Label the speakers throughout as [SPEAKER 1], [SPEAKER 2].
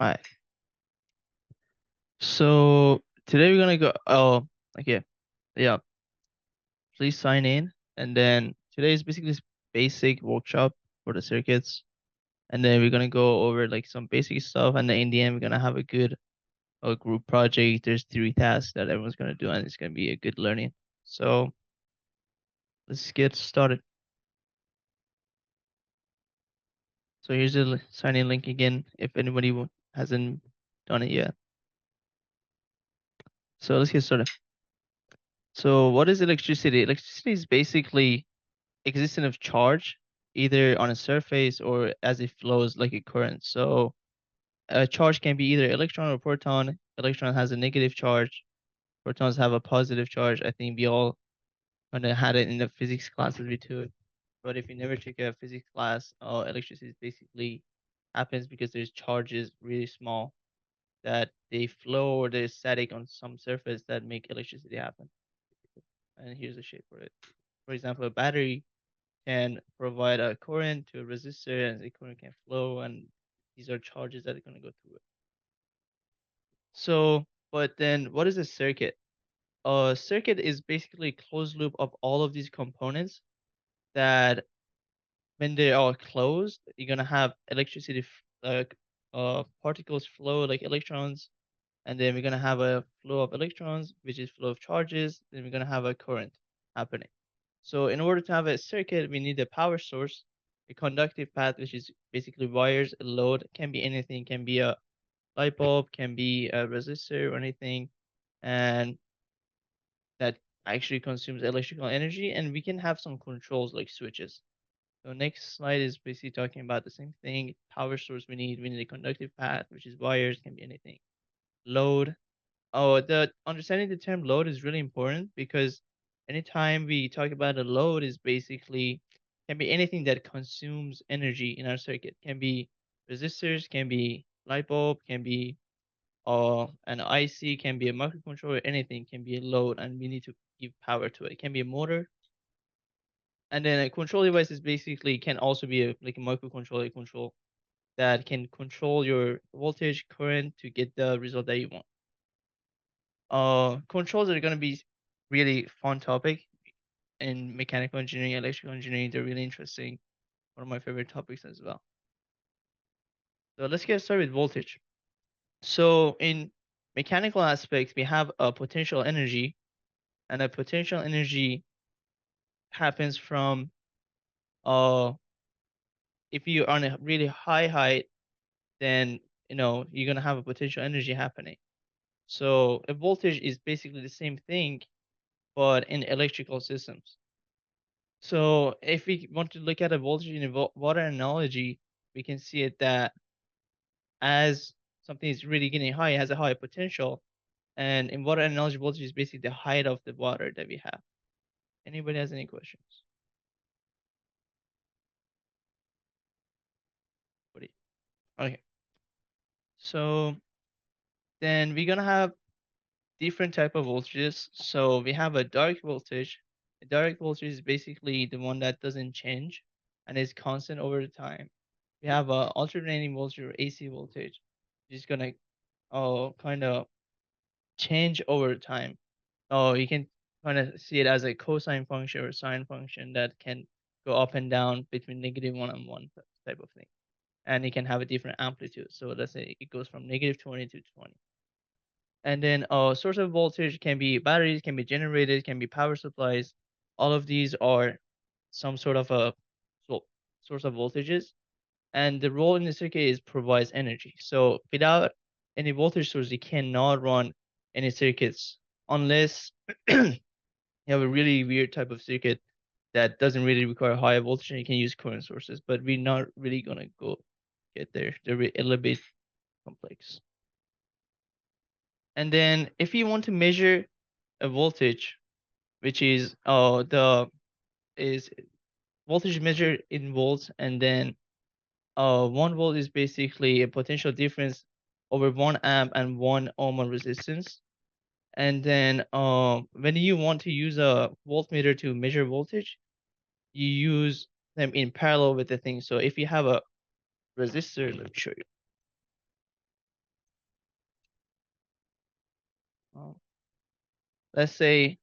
[SPEAKER 1] Alright. So today we're gonna go. Oh, okay. Yeah. Please sign in, and then today is basically this basic workshop for the circuits, and then we're gonna go over like some basic stuff, and then in the end we're gonna have a good group project. There's 3 tasks that everyone's gonna do, and it's gonna be a good learning. So let's get started. So here's the sign in link again if anybody hasn't done it yet. So let's get started. So what is electricity? Electricity is basically existence of charge either on a surface or as it flows like a current. So a charge can be either electron or proton. Electron has a negative charge. Protons have a positive charge. I think we all kind of had it in the physics classes we took. But if you never took a physics class, electricity basically happens because there's charges really small that they flow or they're static on some surface that make electricity happen. And here's a shape for it. For example, a battery can provide a current to a resistor and the current can flow, and these are charges that are going to go through it. So, but then what is a circuit? A circuit is basically a closed loop of all of these components that when they are closed, you're going to have electricity, particles flow like electrons, and then we're going to have a flow of electrons, which is flow of charges, then we're going to have a current happening. So in order to have a circuit, we need a power source, a conductive path, which is basically wires, a load, can be anything, can be a light bulb, can be a resistor or anything, and that actually consumes electrical energy, and we can have some controls like switches. So next slide is basically talking about the same thing. Power source we need a conductive path, which is wires, can be anything. Load, oh, the understanding the term load is really important because anytime we talk about a load is basically can be anything that consumes energy in our circuit. Can be resistors, can be light bulb, can be an IC, can be a microcontroller, anything can be a load and we need to give power to it. It can be a motor. And then a control device is basically can also be like a microcontroller control that can control your voltage current to get the result that you want. Controls are going to be really fun topic in mechanical engineering, electrical engineering. They're really interesting. One of my favorite topics as well. So let's get started with voltage. So in mechanical aspects, we have a potential energy, and a potential energy happens from if you're on a really high height, then you're gonna have a potential energy happening. So a voltage is basically the same thing, but in electrical systems. So if we want to look at a voltage in a water analogy, we can see it that as something is really getting high, it has a high potential. And in water analogy, voltage is basically the height of the water that we have. Anybody has any questions? Okay. So then we're gonna have different type of voltages. So we have a direct voltage. A direct voltage is basically the one that doesn't change and is constant over the time. We have a alternating voltage or AC voltage, which is gonna kind of change over time. Oh, you can kind of see it as a cosine function or sine function that can go up and down between -1 and 1 type of thing. And it can have a different amplitude. So let's say it goes from -20 to 20. And then source of voltage can be batteries, can be generators, can be power supplies. All of these are some sort of a source of voltages. And the role in the circuit is provides energy. So without any voltage source, you cannot run any circuits unless you have a really weird type of circuit that doesn't really require high voltage and you can use current sources. But we're not really gonna go get there. They're a little bit complex. And then if you want to measure a voltage, which is the is voltage measured in volts, and then 1 volt is basically a potential difference over 1 amp and 1 ohm of resistance. And then when you want to use a voltmeter to measure voltage, you use them in parallel with the thing. So if you have a resistor, let me show you. Um, let's say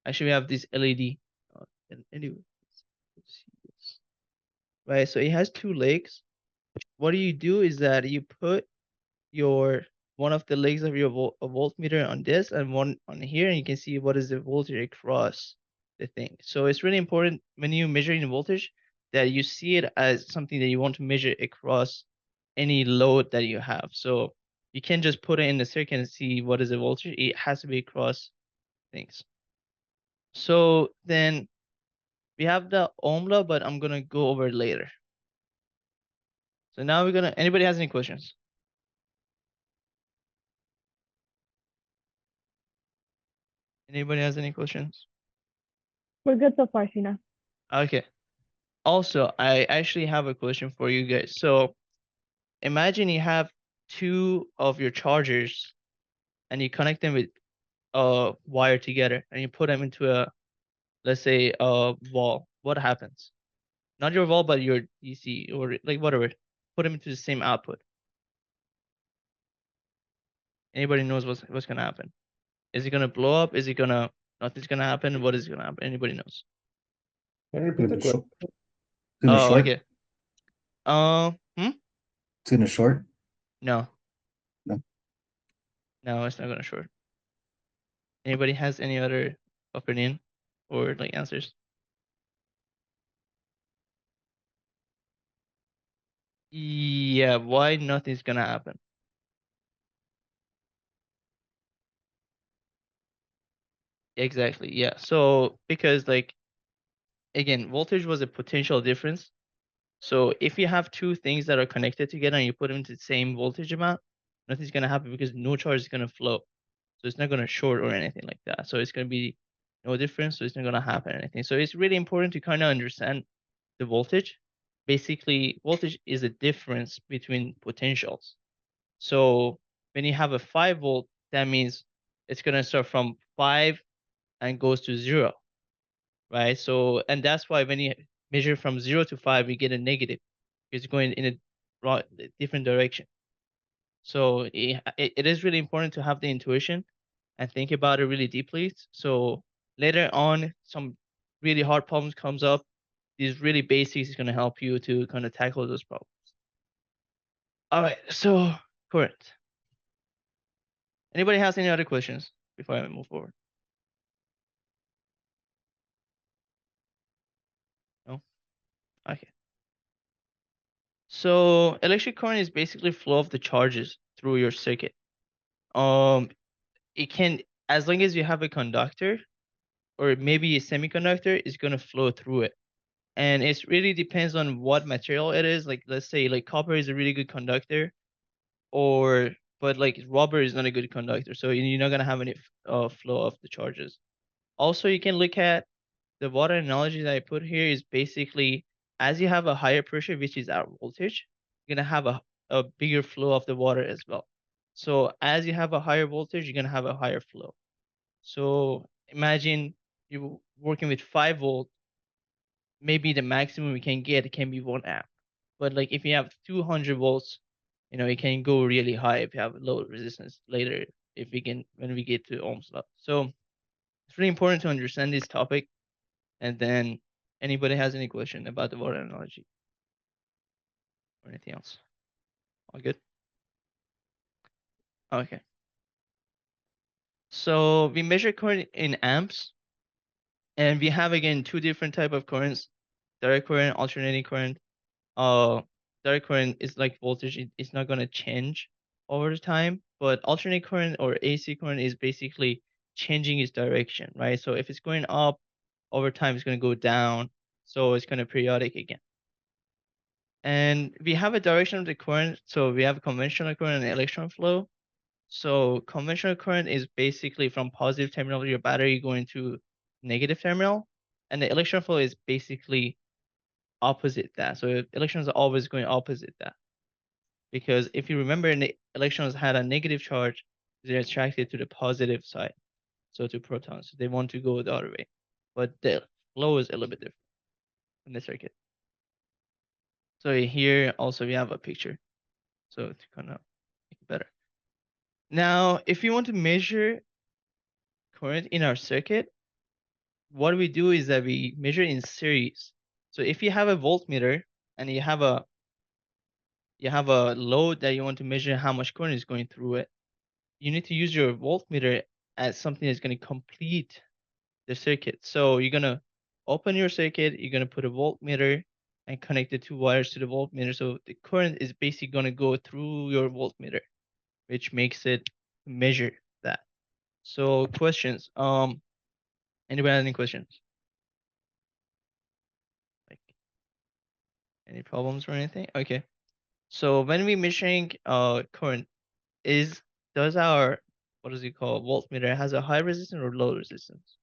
[SPEAKER 1] actually we have this LED. And anyway, let's see this. Right, so it has two legs. What do is that you put your one of the legs of your voltmeter on this and one on here, and you can see what is the voltage across the thing. So it's really important when you measuring the voltage that you see it as something that you want to measure across any load that you have. So you can't just put it in the circuit and see what is the voltage. It has to be across things. So then we have the ohm law, but I'm gonna go over it later. So now we're gonna. Anybody has any questions? Anybody has any questions?
[SPEAKER 2] We're good so far, Sheena.
[SPEAKER 1] Okay. Also, I actually have a question for you guys. So imagine you have two of your chargers and you connect them with a wire together and you put them into a, let's say, a wall. What happens? Not your wall, but your DC or like whatever. Put them into the same output. Anybody knows what's gonna happen? Is it gonna blow up? Is it gonna nothing's gonna happen? What is gonna happen? Anybody knows?
[SPEAKER 3] Can you
[SPEAKER 4] It's
[SPEAKER 3] repeat the
[SPEAKER 4] gonna
[SPEAKER 3] question?
[SPEAKER 4] short.
[SPEAKER 3] It's gonna
[SPEAKER 1] Oh,
[SPEAKER 3] short?
[SPEAKER 1] okay. Hmm?
[SPEAKER 3] It's gonna short?
[SPEAKER 1] No,
[SPEAKER 3] No.
[SPEAKER 1] no, it's not gonna short. Anybody has any other opinion or like answers? Yeah, why nothing's gonna happen? Exactly. Yeah. So because like again, voltage was a potential difference. So if you have two things that are connected together and you put them into the same voltage amount, nothing's gonna happen because no charge is gonna flow. So it's not gonna short or anything like that. So it's gonna be no difference. So it's not gonna happen anything. So it's really important to kind of understand the voltage. Basically, voltage is a difference between potentials. So when you have a 5 volt, that means it's gonna start from 5 and goes to 0, right? So and that's why when you measure from 0 to 5, you get a negative. It's going in a different direction. So it is really important to have the intuition and think about it really deeply. So later on, some really hard problems comes up. These really basics is going to help you to kind of tackle those problems. All right. So current. Anybody has any other questions before I move forward? No. Okay. So electric current is basically flow of the charges through your circuit. Um, it can, as long as you have a conductor or maybe a semiconductor, it's gonna flow through it. And it really depends on what material it is. Like let's say like copper is a really good conductor, or but like rubber is not a good conductor, so you're not gonna have any flow of the charges. Also, you can look at the water analogy that I put here is basically as you have a higher pressure, which is our voltage, you're gonna have a bigger flow of the water as well. So as you have a higher voltage, you're gonna have a higher flow. So imagine you working with 5 volt, maybe the maximum we can get can be 1 amp. But like if you have 200 volts, it can go really high if you have low resistance later, if we can, when we get to Ohm's law. So it's really important to understand this topic. And then anybody has any question about the water analogy or anything else? All good? Okay. So we measure current in amps, and we have again two different type of currents: direct current, alternating current. Uh, direct current is like voltage; it's not gonna change over the time. But alternate current or AC current is basically changing its direction, right? So if it's going up over time, it's gonna go down. So it's gonna periodic again. And we have a direction of the current. So we have conventional current and electron flow. So conventional current is basically from positive terminal of your battery going to negative terminal, and the electron flow is basically opposite that. So electrons are always going opposite that, because if you remember, electrons had a negative charge, they're attracted to the positive side, so to protons. So they want to go the other way, but the flow is a little bit different in the circuit. So here also we have a picture, so to kind of make it better. Now, if you want to measure current in our circuit, what we do is that we measure in series. So if you have a voltmeter and you have a load that you want to measure how much current is going through it, you need to use your voltmeter as something that's going to complete the circuit. So you're gonna open your circuit, you're gonna put a voltmeter and connect the two wires to the voltmeter. So the current is basically gonna go through your voltmeter, which makes it measure that. So questions. Anybody have any questions? Like any problems or anything? Okay. So when we measuring current, is does our what is it called voltmeter has a high resistance or low resistance?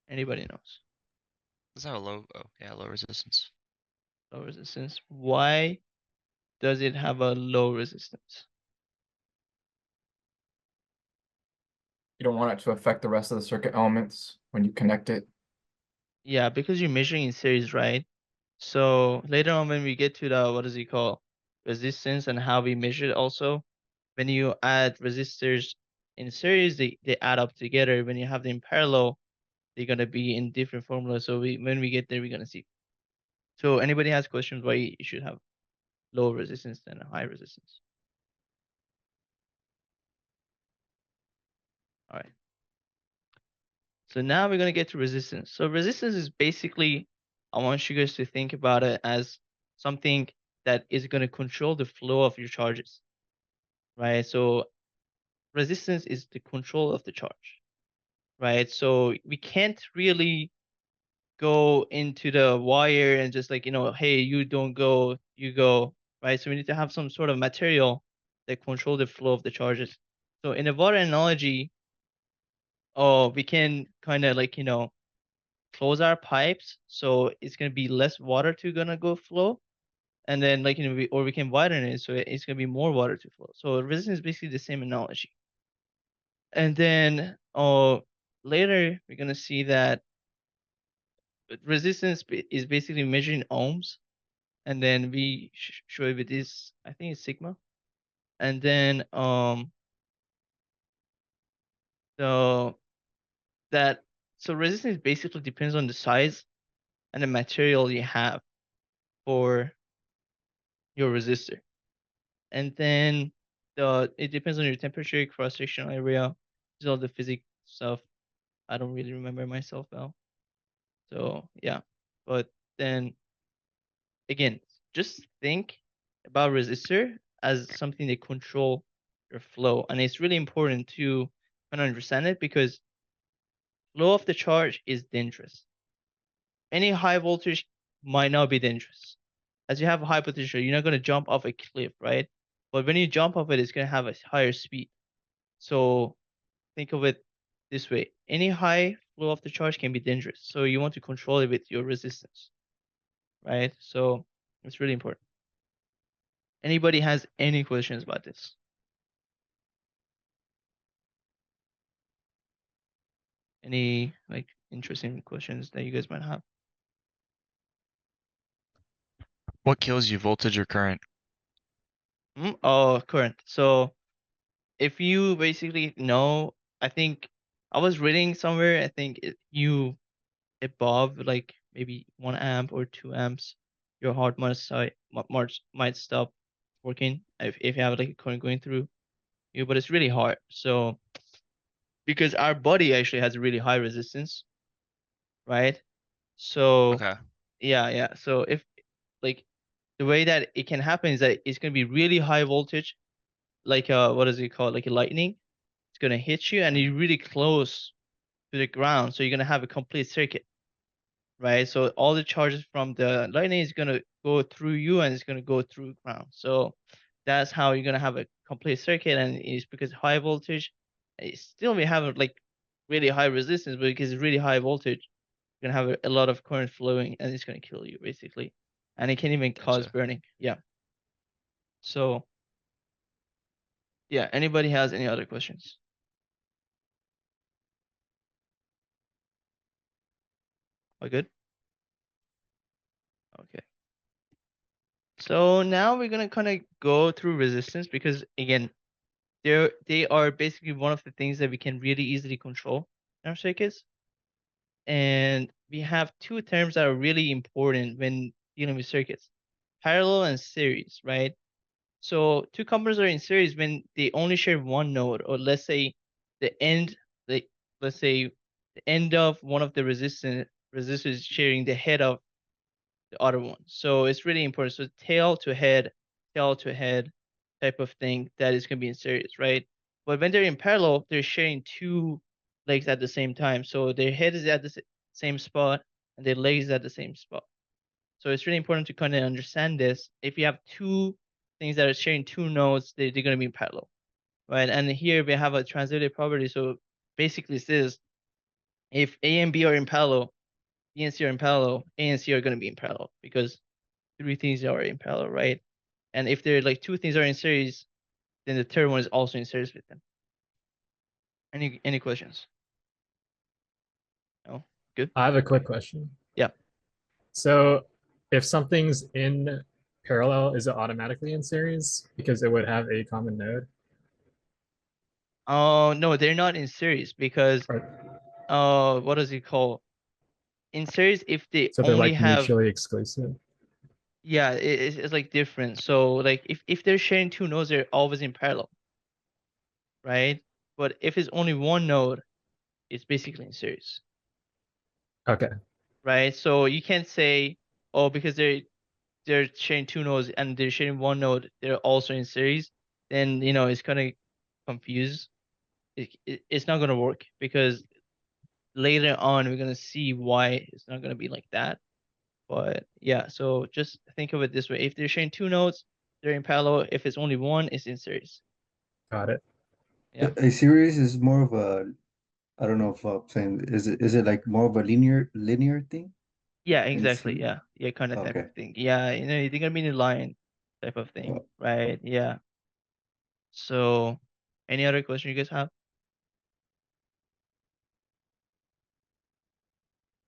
[SPEAKER 1] Anybody knows?
[SPEAKER 4] Is that a low? Oh, yeah, low resistance.
[SPEAKER 1] Low resistance. Why does it have a low resistance?
[SPEAKER 5] You don't want it to affect the rest of the circuit elements when you connect it.
[SPEAKER 1] Yeah, because you're measuring in series, right? So later on when we get to the what is it called? Resistance and how we measure it also, when you add resistors in series, they add up together. When you have them in parallel, they're gonna be in different formulas. So when we get there, we're gonna see. So anybody has questions why you should have low resistance than a high resistance? All right. So now we're gonna get to resistance. So resistance is basically, I want you guys to think about it as something that is gonna control the flow of your charges, right? So resistance is the control of the charge, right? So we can't really go into the wire and just like, hey, you don't go, you go, right? So we need to have some sort of material that control the flow of the charges. So in a water analogy, we can kind of like, close our pipes. So it's going to be less water to gonna go flow. And then like, we can widen it. So it's going to be more water to flow. So resistance is basically the same analogy. And then later we're gonna see that resistance is basically measuring ohms, and then we show it with this. I think it's sigma, and then so that so resistance basically depends on the size and the material you have for your resistor, and then it depends on your temperature, cross sectional area, is all the physics stuff. I don't really remember myself well, so yeah, but then again, just think about resistor as something that control your flow. And it's really important to kind of understand it because flow of the charge is dangerous. Any high voltage might not be dangerous. As you have a high potential, you're not going to jump off a cliff, right? But when you jump off it, it's going to have a higher speed. So think of it this way. Any high flow of the charge can be dangerous. So you want to control it with your resistance, right? So it's really important. Anybody has any questions about this? Any like interesting questions that you guys might have?
[SPEAKER 4] What kills you, voltage or current?
[SPEAKER 1] Oh, current. So if you basically know, I think I was reading somewhere, I think you above like maybe 1 amp or 2 amps, your heart might stop working if you have like a current going through you, but it's really hard. So because our body actually has a really high resistance, right? So
[SPEAKER 4] Okay.
[SPEAKER 1] yeah. So if like the way that it can happen is that it's gonna be really high voltage, like what is it called? Like a lightning. It's gonna hit you and you're really close to the ground, so you're gonna have a complete circuit, right? So all the charges from the lightning is gonna go through you and it's gonna go through ground. So that's how you're gonna have a complete circuit, and it's because high voltage, it still may have like really high resistance, but because it's really high voltage, you're gonna have a lot of current flowing and it's gonna kill you basically, and it can even cause
[SPEAKER 4] Gotcha.
[SPEAKER 1] burning. Yeah. So yeah, anybody has any other questions? All good? Okay. So now we're gonna kind of go through resistance because again, they are basically one of the things that we can really easily control in our circuits. And we have two terms that are really important when dealing with circuits: parallel and series, right? So two couplers are in series when they only share one node, or let's say the end, the let's say the end of one of the resistors sharing the head of the other one. So it's really important. So tail to head type of thing that is gonna be in series, right? But when they're in parallel, they're sharing two legs at the same time. So their head is at the same spot and their legs at the same spot. So it's really important to kind of understand this. If you have two things that are sharing two nodes, they're going to be in parallel, right? And here we have a transitive property. So basically it says if A and B are in parallel, B and C are in parallel, A and C are going to be in parallel because three things are in parallel, right? And if they're like two things are in series, then the third one is also in series with them. Any questions? No? Good?
[SPEAKER 6] I have a quick question.
[SPEAKER 1] Yeah.
[SPEAKER 6] So if something's in parallel, is it automatically in series because it would have a common node?
[SPEAKER 1] Oh, no, they're not in series because,
[SPEAKER 6] Or
[SPEAKER 1] what does it call? In series, if they
[SPEAKER 6] so they're
[SPEAKER 1] only
[SPEAKER 6] like
[SPEAKER 1] have,
[SPEAKER 6] mutually exclusive?
[SPEAKER 1] yeah, it's like different. So like if they're sharing two nodes, they're always in parallel, right? But if it's only one node, it's basically in series,
[SPEAKER 6] Okay,
[SPEAKER 1] right? So you can't say, oh, because they're sharing two nodes and they're sharing one node, they're also in series. Then it's gonna confuse. It's not gonna work because later on we're gonna see why it's not gonna be like that. But yeah, so just think of it this way: if they're sharing two nodes, they're in parallel. If it's only one, it's in series.
[SPEAKER 6] got it.
[SPEAKER 1] Yeah.
[SPEAKER 3] A series is more of a, I don't know if I'm saying, is it like more of a linear thing?
[SPEAKER 1] Yeah,
[SPEAKER 3] And
[SPEAKER 1] exactly. Yeah. Yeah, kind of type
[SPEAKER 3] okay.
[SPEAKER 1] of thing. Yeah, you're gonna be in a line type of thing,
[SPEAKER 3] Oh,
[SPEAKER 1] right? Yeah. So, any other question you guys have?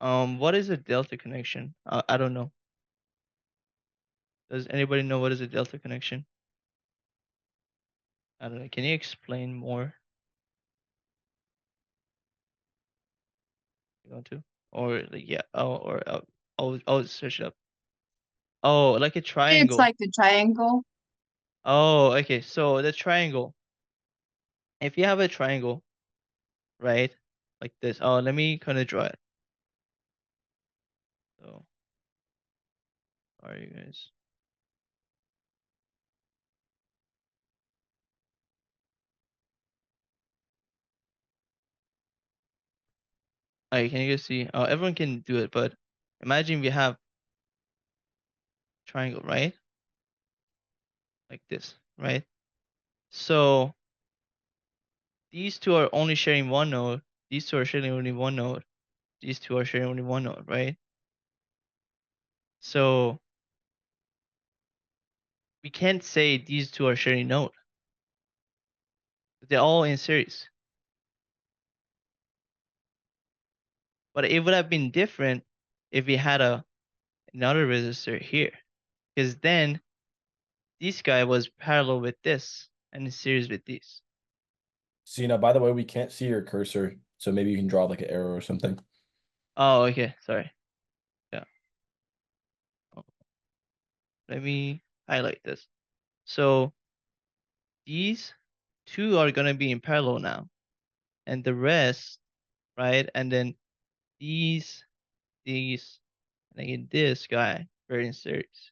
[SPEAKER 1] What is a delta connection? I don't know. Does anybody know what is a delta connection? I don't know. Can you explain more? You want to? Or like, yeah. Oh, or I'll search it up. Oh, like a
[SPEAKER 7] It's
[SPEAKER 1] triangle.
[SPEAKER 7] like the triangle.
[SPEAKER 1] Oh, okay. So the triangle. If you have a triangle, right? Like this. Oh, let me kind of draw it. So, sorry, you guys. Alright, can you guys see? Everyone can do it, but imagine we have triangle, right? Like this, right? So these two are only sharing one node. These two are sharing only one node. These two are sharing only one node, right? So we can't say these two are sharing node. They're all in series. But it would have been different if we had another resistor here. Because then this guy was parallel with this and in series with these.
[SPEAKER 8] Cena, by the way, we can't see your cursor, so maybe you can draw like an arrow or something.
[SPEAKER 1] Oh, okay, sorry. Yeah. Oh, let me highlight this. So these two are gonna be in parallel now. And the rest, right? And then these, and again this guy, very in series.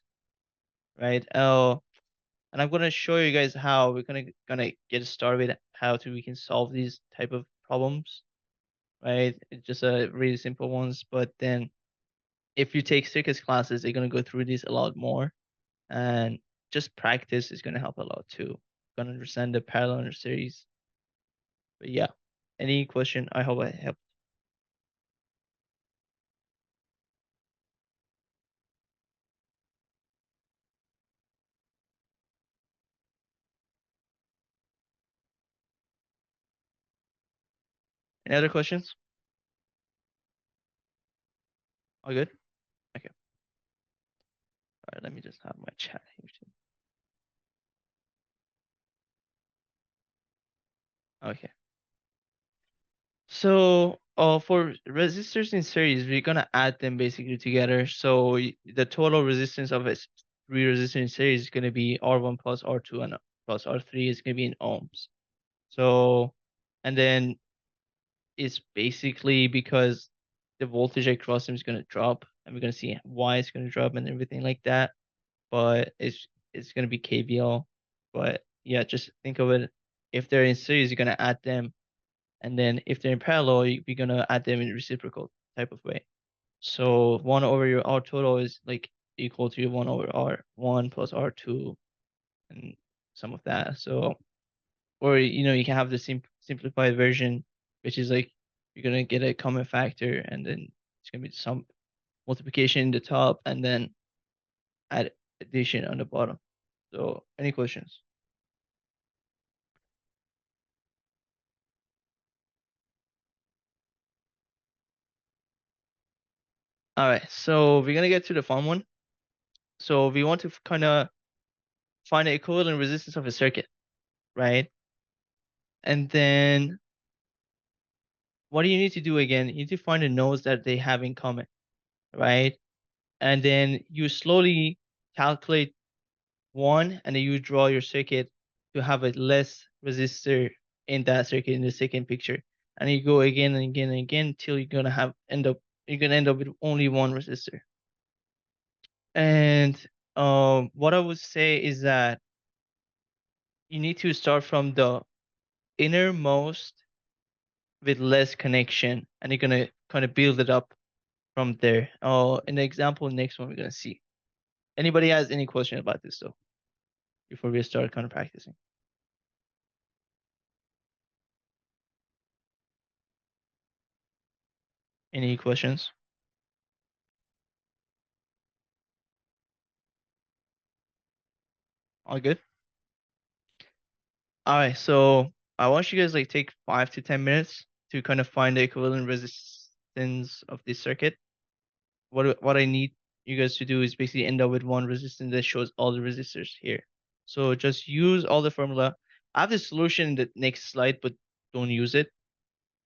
[SPEAKER 1] Right? Oh, and I'm gonna show you guys how we're gonna get started with how we can solve these type of problems. Right? It's just really simple ones, but then if you take circuits classes, they're gonna go through these a lot more, and just practice is gonna help a lot too. Gonna understand the parallel and series. But yeah, any question? I hope I helped. Any other questions? All good? Okay. right, let me just have my chat here too. Okay. So, for resistors in series, we're gonna add them basically together. So the total resistance of three resistors in series is gonna be R1 plus R2 and plus R3 is gonna be in ohms. So, and then it's basically because the voltage across them is gonna drop, and we're gonna see why it's gonna drop and everything like that. But it's gonna be KVL. But yeah, just think of it. If they're in series, you're gonna add them, and then if they're in parallel, you're gonna add them in reciprocal type of way. So 1 over your R total is like equal to 1 over R1 plus R2 and some of that. So, or you can have the simplified version, which is like you're gonna get a common factor, and then it's gonna be some multiplication in the top, and then add addition on the bottom. So, any questions? All right, so we're gonna get to the fun one. So we want to kind of find the equivalent resistance of a circuit, right? And then what do you need to do again? You need to find the nodes that they have in common, right? And then you slowly calculate one, and then you draw your circuit to have a less resistor in that circuit in the second picture. And you go again and again and again till you're gonna end up with only one resistor. And what I would say is that you need to start from the innermost with less connection, and you're gonna kind of build it up from there. Oh, in the example next one we're gonna see. Anybody has any question about this though, before we start kind of practicing? Any questions? All good? All right, so I want you guys like take 5 to 10 minutes to kind of find the equivalent resistance of this circuit. What I need you guys to do is basically end up with one resistance that shows all the resistors here. So just use all the formula. I have the solution in the next slide, but don't use it.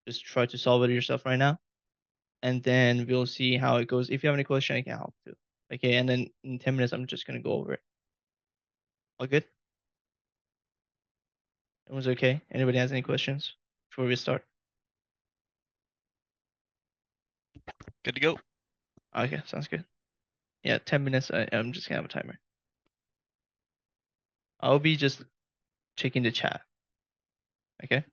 [SPEAKER 1] Just try to solve it yourself right now, and then we'll see how it goes. If you have any question, I can help too. Okay, and then in 10 minutes, I'm just gonna go over it. All good? Everyone's okay? Anybody has any questions before we start?
[SPEAKER 4] Good to go.
[SPEAKER 1] Okay, sounds good. Yeah, 10 minutes. I'm just gonna have a timer. I'll be just checking the chat. Okay.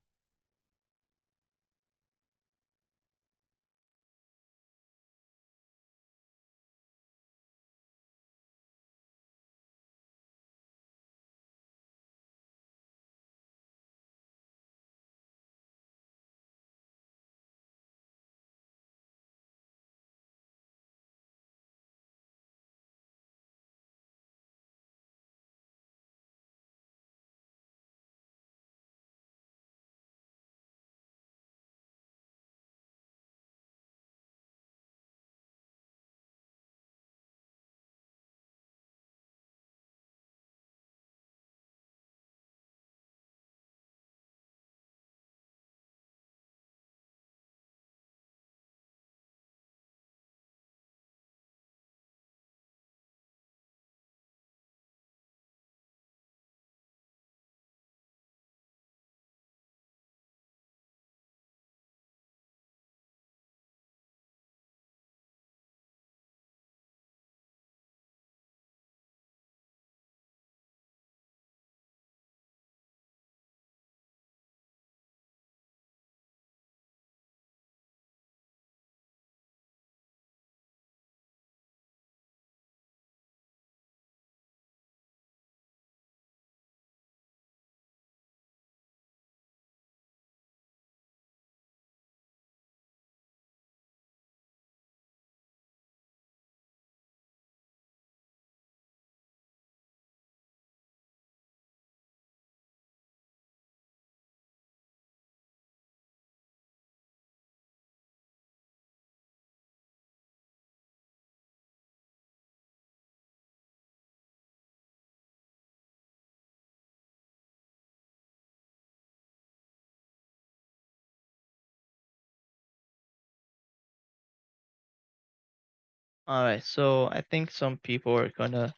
[SPEAKER 1] All right, so I think some people are gonna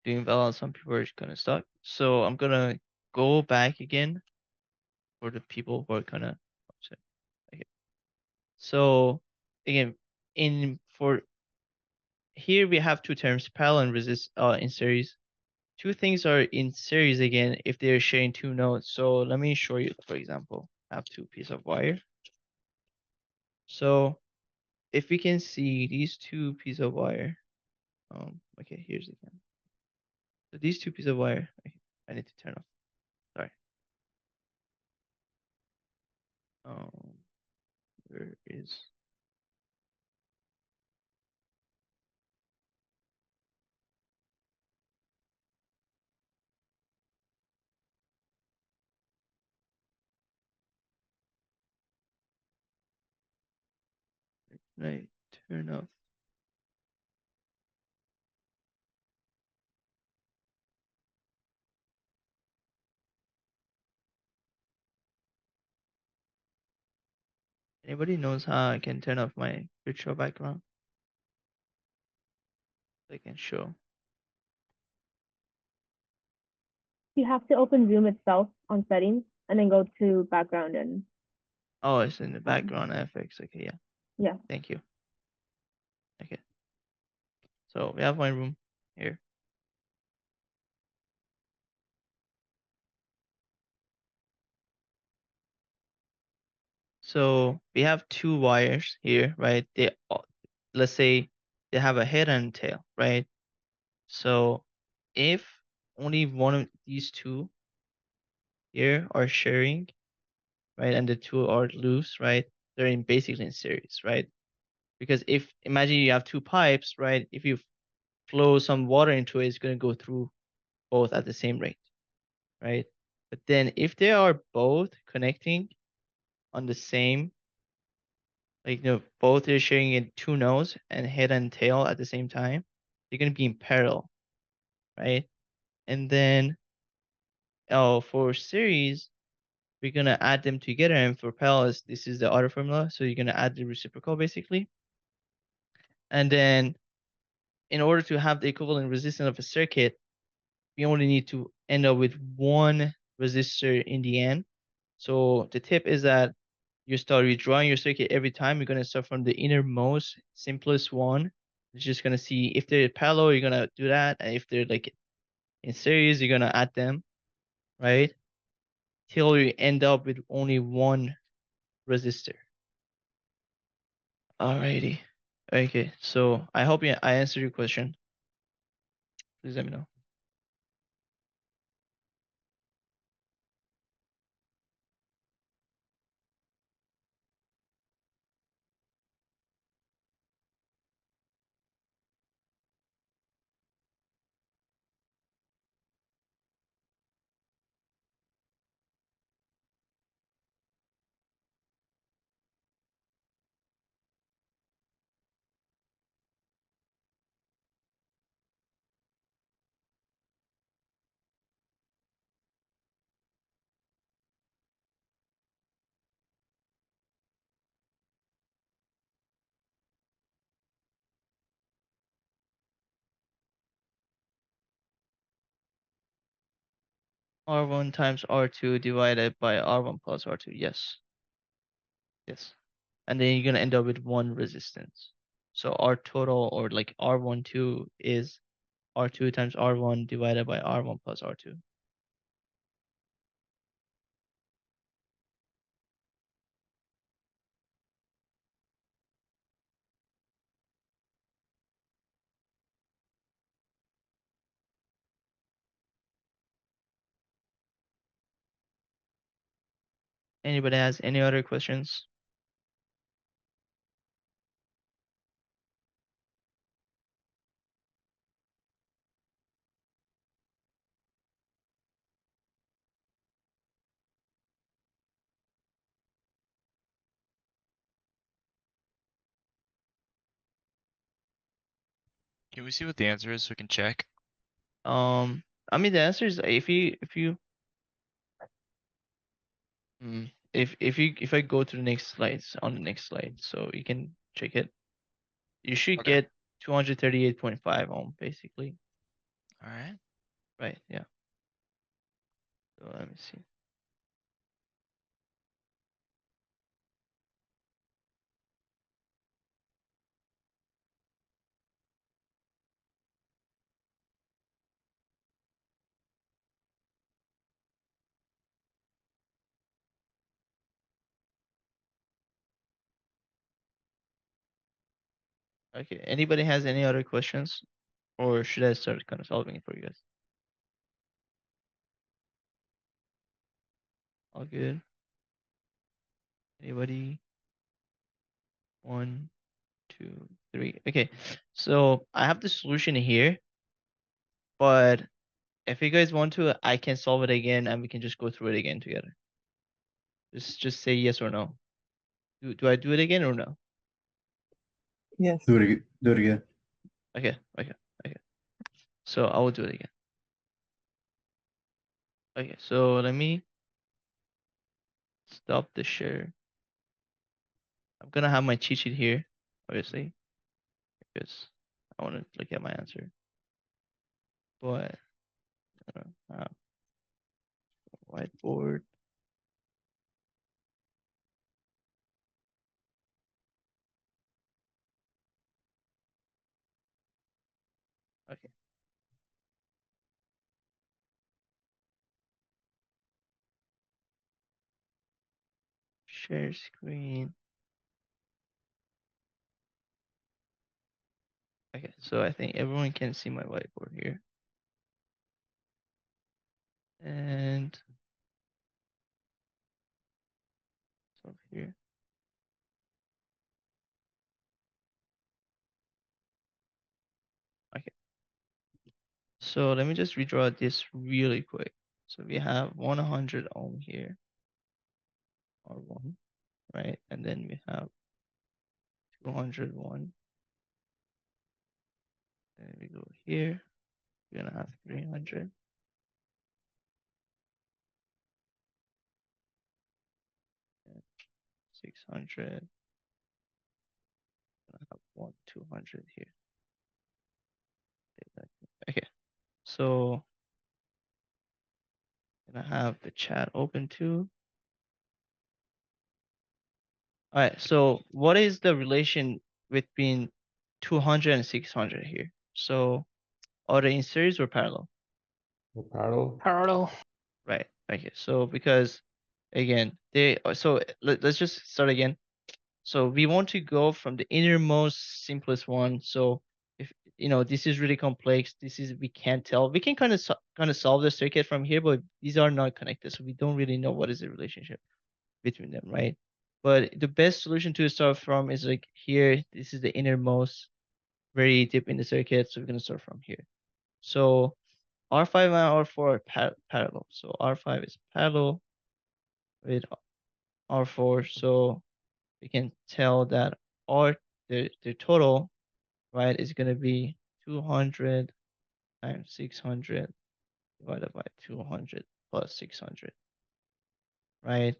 [SPEAKER 1] doing well and some people are gonna suck. So I'm gonna go back again for the people who are gonna. Okay. So again, in for here we have two terms, parallel and resist in series. Two things are in series again if they're sharing two nodes. So let me show you, for example, I have two pieces of wire. So if we can see these two pieces of wire, okay, here's the again. So these two pieces of wire, okay, I need to turn off. Sorry. Where is right? Turn off. Anybody knows how I can turn off my virtual background? I can show.
[SPEAKER 2] You have to open Zoom itself on settings and then go to background and
[SPEAKER 1] Oh, it's in the background FX. Okay, yeah.
[SPEAKER 2] yeah.
[SPEAKER 1] Thank you. Okay. So we have one room here. So we have two wires here, right? Let's say they have a head and tail, right? So if only one of these two here are sharing, right, and the two are loose, right? They're basically in series, right? Because if imagine you have two pipes, right? If you flow some water into it, it's going to go through both at the same rate, right? But then if they are both connecting on the same, like, both are sharing in two nodes and head and tail at the same time, they're going to be in parallel, right? And then, for series, we're going to add them together. And for parallel, this is the other formula. So you're going to add the reciprocal basically. And then in order to have the equivalent resistance of a circuit, we only need to end up with one resistor in the end. So the tip is that you start redrawing your circuit every time. You're going to start from the innermost, simplest one. You're just going to see if they're parallel, you're going to do that. And if they're like in series, you're going to add them, right? Till you end up with only one resistor. Alrighty. Okay, so I hope I answered your question. Please let me know. R1 times R2 divided by R1 plus R2. Yes. Yes. And then you're going to end up with one resistance. So R total, or like R12, is R2 times R1 divided by R1 plus R2. Anybody has any other questions?
[SPEAKER 4] Can we see what the answer is so we can check?
[SPEAKER 1] I mean, the answer is if I go to the next slides, on the next slide, so you can check it. You should
[SPEAKER 4] Okay.
[SPEAKER 1] get 238.5 ohm, basically.
[SPEAKER 4] All right.
[SPEAKER 1] Right, yeah. So let me see. Okay, anybody has any other questions? Or should I start kind of solving it for you guys? All good? Anybody? 1, 2, 3. Okay, so I have the solution here, but if you guys want to, I can solve it again and we can just go through it again together. Just say yes or no. Do I do it again or no?
[SPEAKER 7] Yes.
[SPEAKER 3] Do it again.
[SPEAKER 1] Okay. So I will do it again. Okay, so let me stop the share. I'm gonna have my cheat sheet here, obviously, because I want to look at my answer. But whiteboard. Okay. Share screen. Okay, so I think everyone can see my whiteboard here. And so here. Okay. So let me just redraw this really quick. So we have 100 ohm here, R1, right? And then we have 201. And we go here. We're gonna have 300. 600. I have 200 here. Okay, so I'm gonna have the chat open too. All right, so what is the relation between 200 and 600 here? So are they in series or parallel?
[SPEAKER 8] Parallel.
[SPEAKER 7] Parallel.
[SPEAKER 1] Right. Okay. So because again, so let's just start again. So we want to go from the innermost simplest one. So if this is really complex, we can't tell. We can kind of solve the circuit from here, but these are not connected, so we don't really know what is the relationship between them, right? But the best solution to start from is like here. This is the innermost, very deep in the circuit. So we're gonna start from here. So R5 and R4 are parallel. So R5 is parallel with R4. So we can tell that the total, right, is going to be 200 times 600 divided by 200 plus 600, right?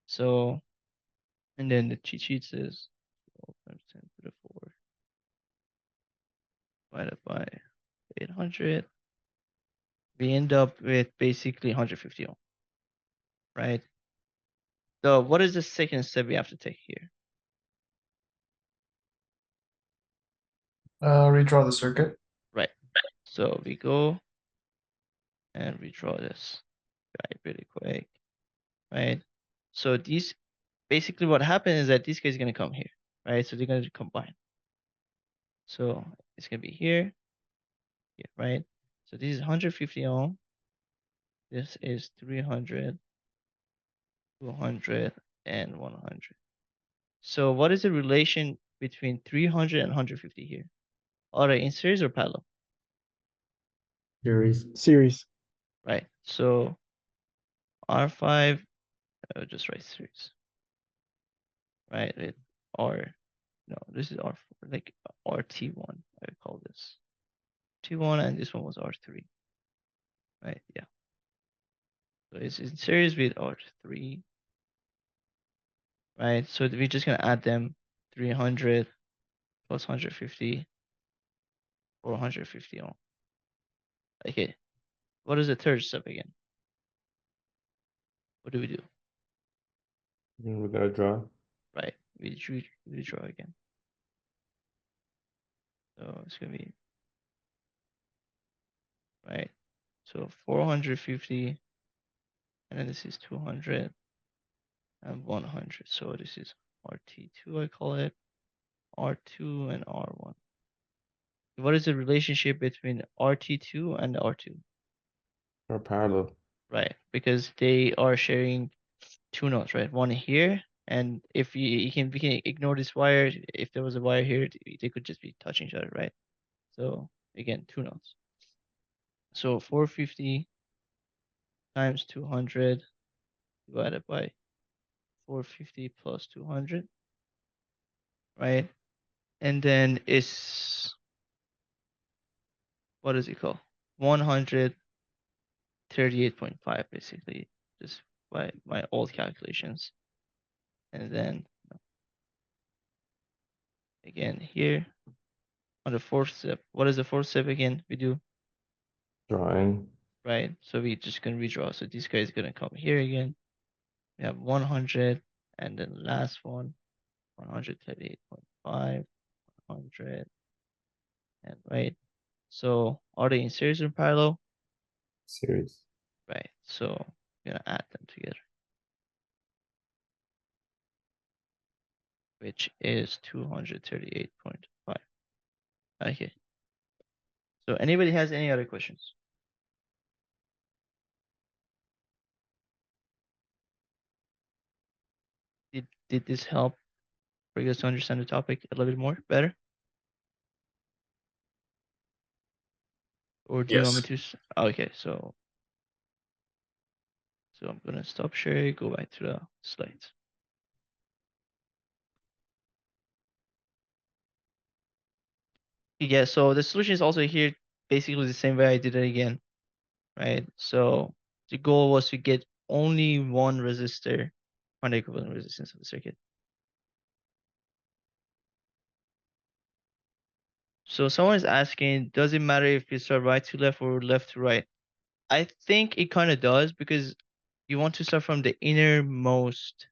[SPEAKER 1] So, and then the cheat sheet says 12 times 10 to the 4 divided by 800. We end up with basically 150 ohm, right? So what is the second step we have to take here?
[SPEAKER 5] Redraw the circuit.
[SPEAKER 1] Right. So we go and redraw this guy really quick, right? So these basically what happened is that this guy is gonna come here, right? So they're gonna combine. So it's gonna be here, right? So this is 150 ohm. This is 300, 200, and 100. So what is the relation between 300 and 150 here? Are they in series or parallel?
[SPEAKER 7] Series.
[SPEAKER 1] Right. So R5, just write series, right? With R, no, this is R4, like RT1, I would call this. T1 and this one was R3, right? Yeah. So it's in series with R3, right? So we're just gonna add them 300 plus 150 450 ohm. Okay. What is the third step again? What do we do?
[SPEAKER 9] We gotta draw.
[SPEAKER 1] Right. We draw again. So it's gonna be right. So 450, and then this is 200 and 100. So this is RT2, I call it R2 and R1. What is the relationship between RT2 and R2?
[SPEAKER 9] Or parallel.
[SPEAKER 1] Right, because they are sharing two nodes, right? One here, and if we can ignore this wire. If there was a wire here, they could just be touching each other, right? So again, two nodes. So 450 times 200 divided by 450 plus 200, right? And then it's, what is it called? 138.5 basically, just by my old calculations. And then again here on the fourth step, what is the fourth step again? We do,
[SPEAKER 9] Drawing.
[SPEAKER 1] right? So we just gonna redraw. So this guy is gonna come here again. We have 100, and then last one, 138.5, 100, and right. So are they in series or parallel?
[SPEAKER 9] Series.
[SPEAKER 1] Right. So we're gonna add them together, which is 238.5. Okay. So anybody has any other questions? Did this help for you guys to understand the topic a little bit more better? Or do you want me
[SPEAKER 6] Yes.
[SPEAKER 1] to? Okay, so I'm gonna stop sharing, go back to the slides. Yeah, so the solution is also here, basically the same way I did it again, right? So the goal was to get only one resistor on the equivalent resistance of the circuit. So someone is asking, does it matter if it's a right to left or left to right? I think it kind of does, because you want to start from the innermost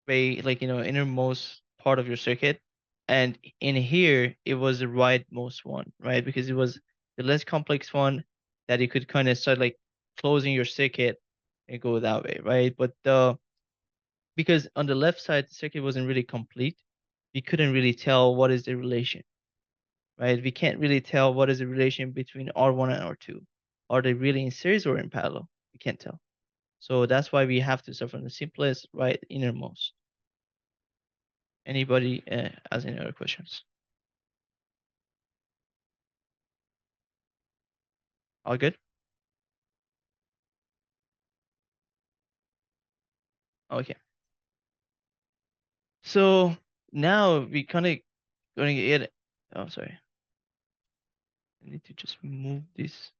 [SPEAKER 1] way, like, innermost part of your circuit. And in here, it was the rightmost one, right? Because it was the less complex one that you could kind of start like closing your circuit and go that way, right? But because on the left side, the circuit wasn't really complete, we couldn't really tell what is the relation, right? We can't really tell what is the relation between R1 and R2. Are they really in series or in parallel? We can't tell. So that's why we have to start from the simplest, right, innermost. Anybody has any other questions? All good? Okay. So now we kind of going to get, oh, sorry. I need to just move this.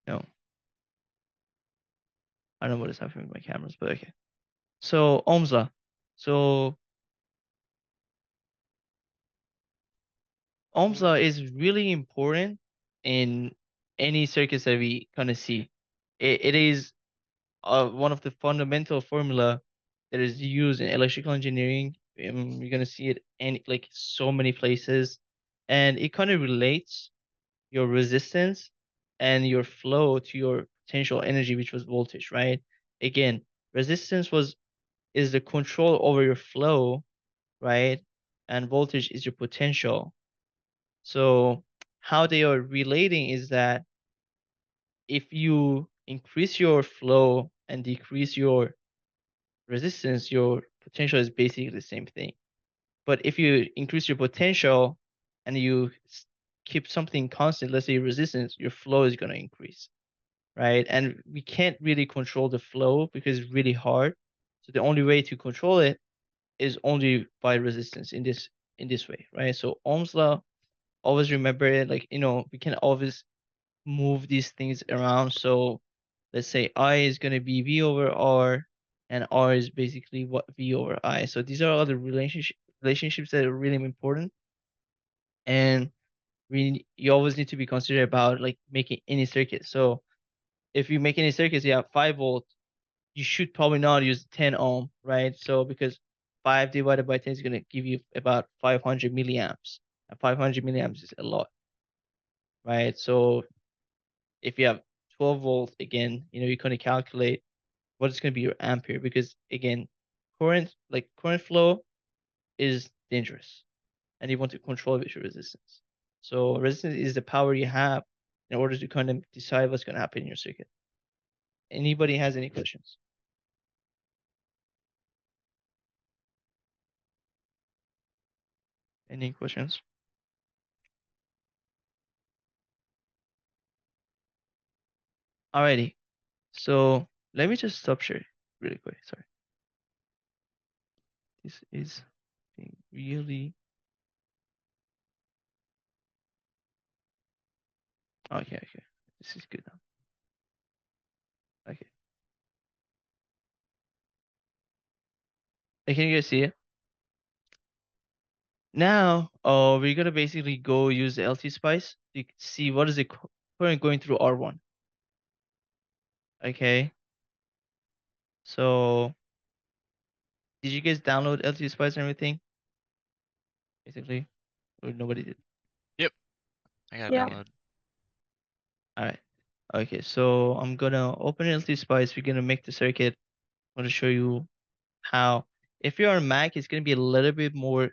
[SPEAKER 1] No. I don't know what is happening with my cameras, but okay. So Ohm's law. So Ohm's law is really important in any circuits that we kind of see. It is one of the fundamental formula that is used in electrical engineering. You're gonna see it in like so many places, and it kind of relates your resistance and your flow to your potential energy, which was voltage, right? Again, resistance is the control over your flow, right? And voltage is your potential. So how they are relating is that if you increase your flow and decrease your resistance, your potential is basically the same thing. But if you increase your potential and you keep something constant, let's say resistance, your flow is going to increase, right? And we can't really control the flow because it's really hard. So the only way to control it is only by resistance in this way, right? So Ohm's law, always remember it, like, we can always move these things around. So let's say I is going to be V over R, and R is basically what V over I. So these are all the relationships that are really important. And you always need to be considerate about like making any circuit. So if you make any circuits, you have 5 volt, you should probably not use 10 ohm, right? So because 5 divided by 10 is gonna give you about 500 milliamps. And 500 milliamps is a lot, right? So if you have 12 volt again, you're gonna calculate what is gonna be your ampere because again, current flow is dangerous, and you want to control with your resistance. So resistance is the power you have in order to kind of decide what's gonna happen in your circuit. Anybody has any questions? Any questions? Alrighty. So let me just stop sharing really quick. Sorry. This is being really okay. Okay. This is good now. Okay. Hey, can you guys see it? Now, we're gonna basically go use the LT spice to see what is the current going through R1. Okay. So, did you guys download LT spice and everything? Basically, or nobody did.
[SPEAKER 4] I got
[SPEAKER 2] Yeah.
[SPEAKER 4] download.
[SPEAKER 1] All right. Okay. So I'm gonna open LT spice. We're gonna make the circuit. I'm gonna show you how. If you're on Mac, it's gonna be a little bit more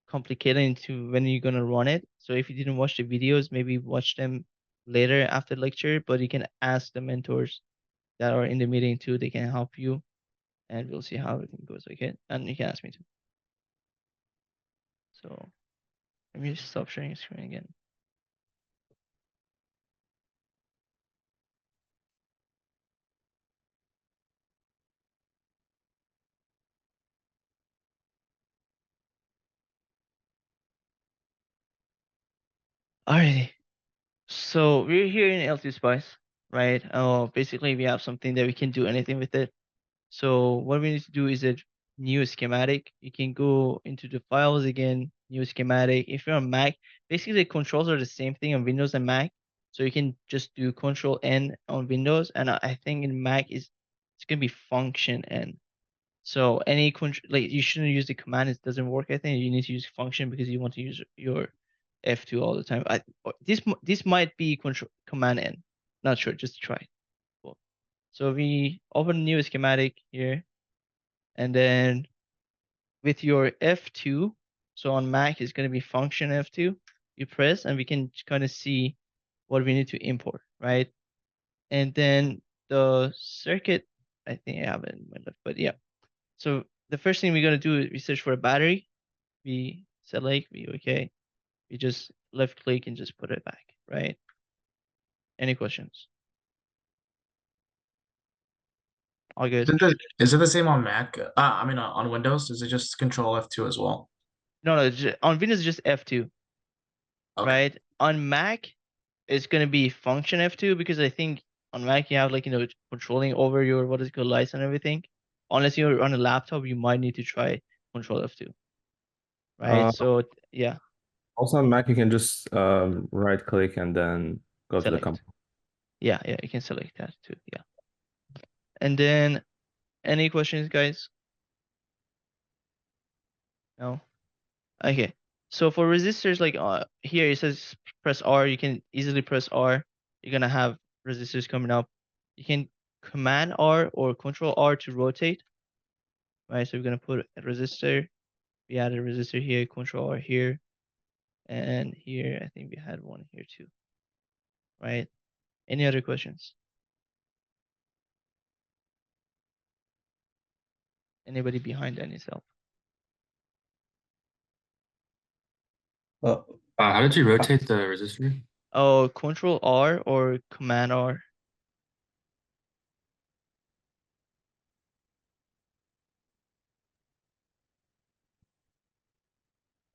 [SPEAKER 1] complicated into when you're gonna run it. So if you didn't watch the videos, maybe watch them later after lecture, but you can ask the mentors that are in the meeting too. They can help you and we'll see how everything goes. Okay. And you can ask me too. So let me just stop sharing screen again. Alrighty. So we're here in LT Spice, right? Basically we have something that we can do anything with it. So what we need to do is a new schematic. You can go into the files again, new schematic. If you're on Mac, basically the controls are the same thing on Windows and Mac. So you can just do Control N on Windows, and I think in Mac it's gonna be Function N. So any like you shouldn't use the command; it doesn't work. I think you need to use function because you want to use your F2 all the time. This might be Control Command N. Not sure. Just try it. Cool. So we open a new schematic here, and then with your F2, so on Mac it's going to be function F2. You press, and we can kind of see what we need to import, right? And then the circuit, I think I have it in my left, but yeah. So the first thing we're going to do is we search for a battery. We select, we okay. We just left click and just put it back, right? Any questions? All good.
[SPEAKER 10] Is it the same on Mac? I mean, on Windows, is it just Control F2 as well?
[SPEAKER 1] No, on Windows it's just F2,
[SPEAKER 10] Okay.
[SPEAKER 1] right? On Mac, it's gonna be function F2 because I think on Mac you have like controlling over your what is it called lights and everything. Unless you're on a laptop, you might need to try Control F2, right? So yeah,
[SPEAKER 9] Also on Mac, you can just right click and then go to the
[SPEAKER 1] select.
[SPEAKER 9] company.
[SPEAKER 1] Yeah, you can select that too. Yeah. And then any questions, guys? No. Okay. So for resistors, like here it says press R. You can easily press R. You're gonna have resistors coming up. You can command R or control R to rotate. Right. So we're gonna put a resistor. We added a resistor here. Control R here, and here I think we had one here too. Right. Any other questions? Anybody behind any cell?
[SPEAKER 3] Uh,
[SPEAKER 10] How did you rotate the resistor?
[SPEAKER 1] Oh, control R or command R.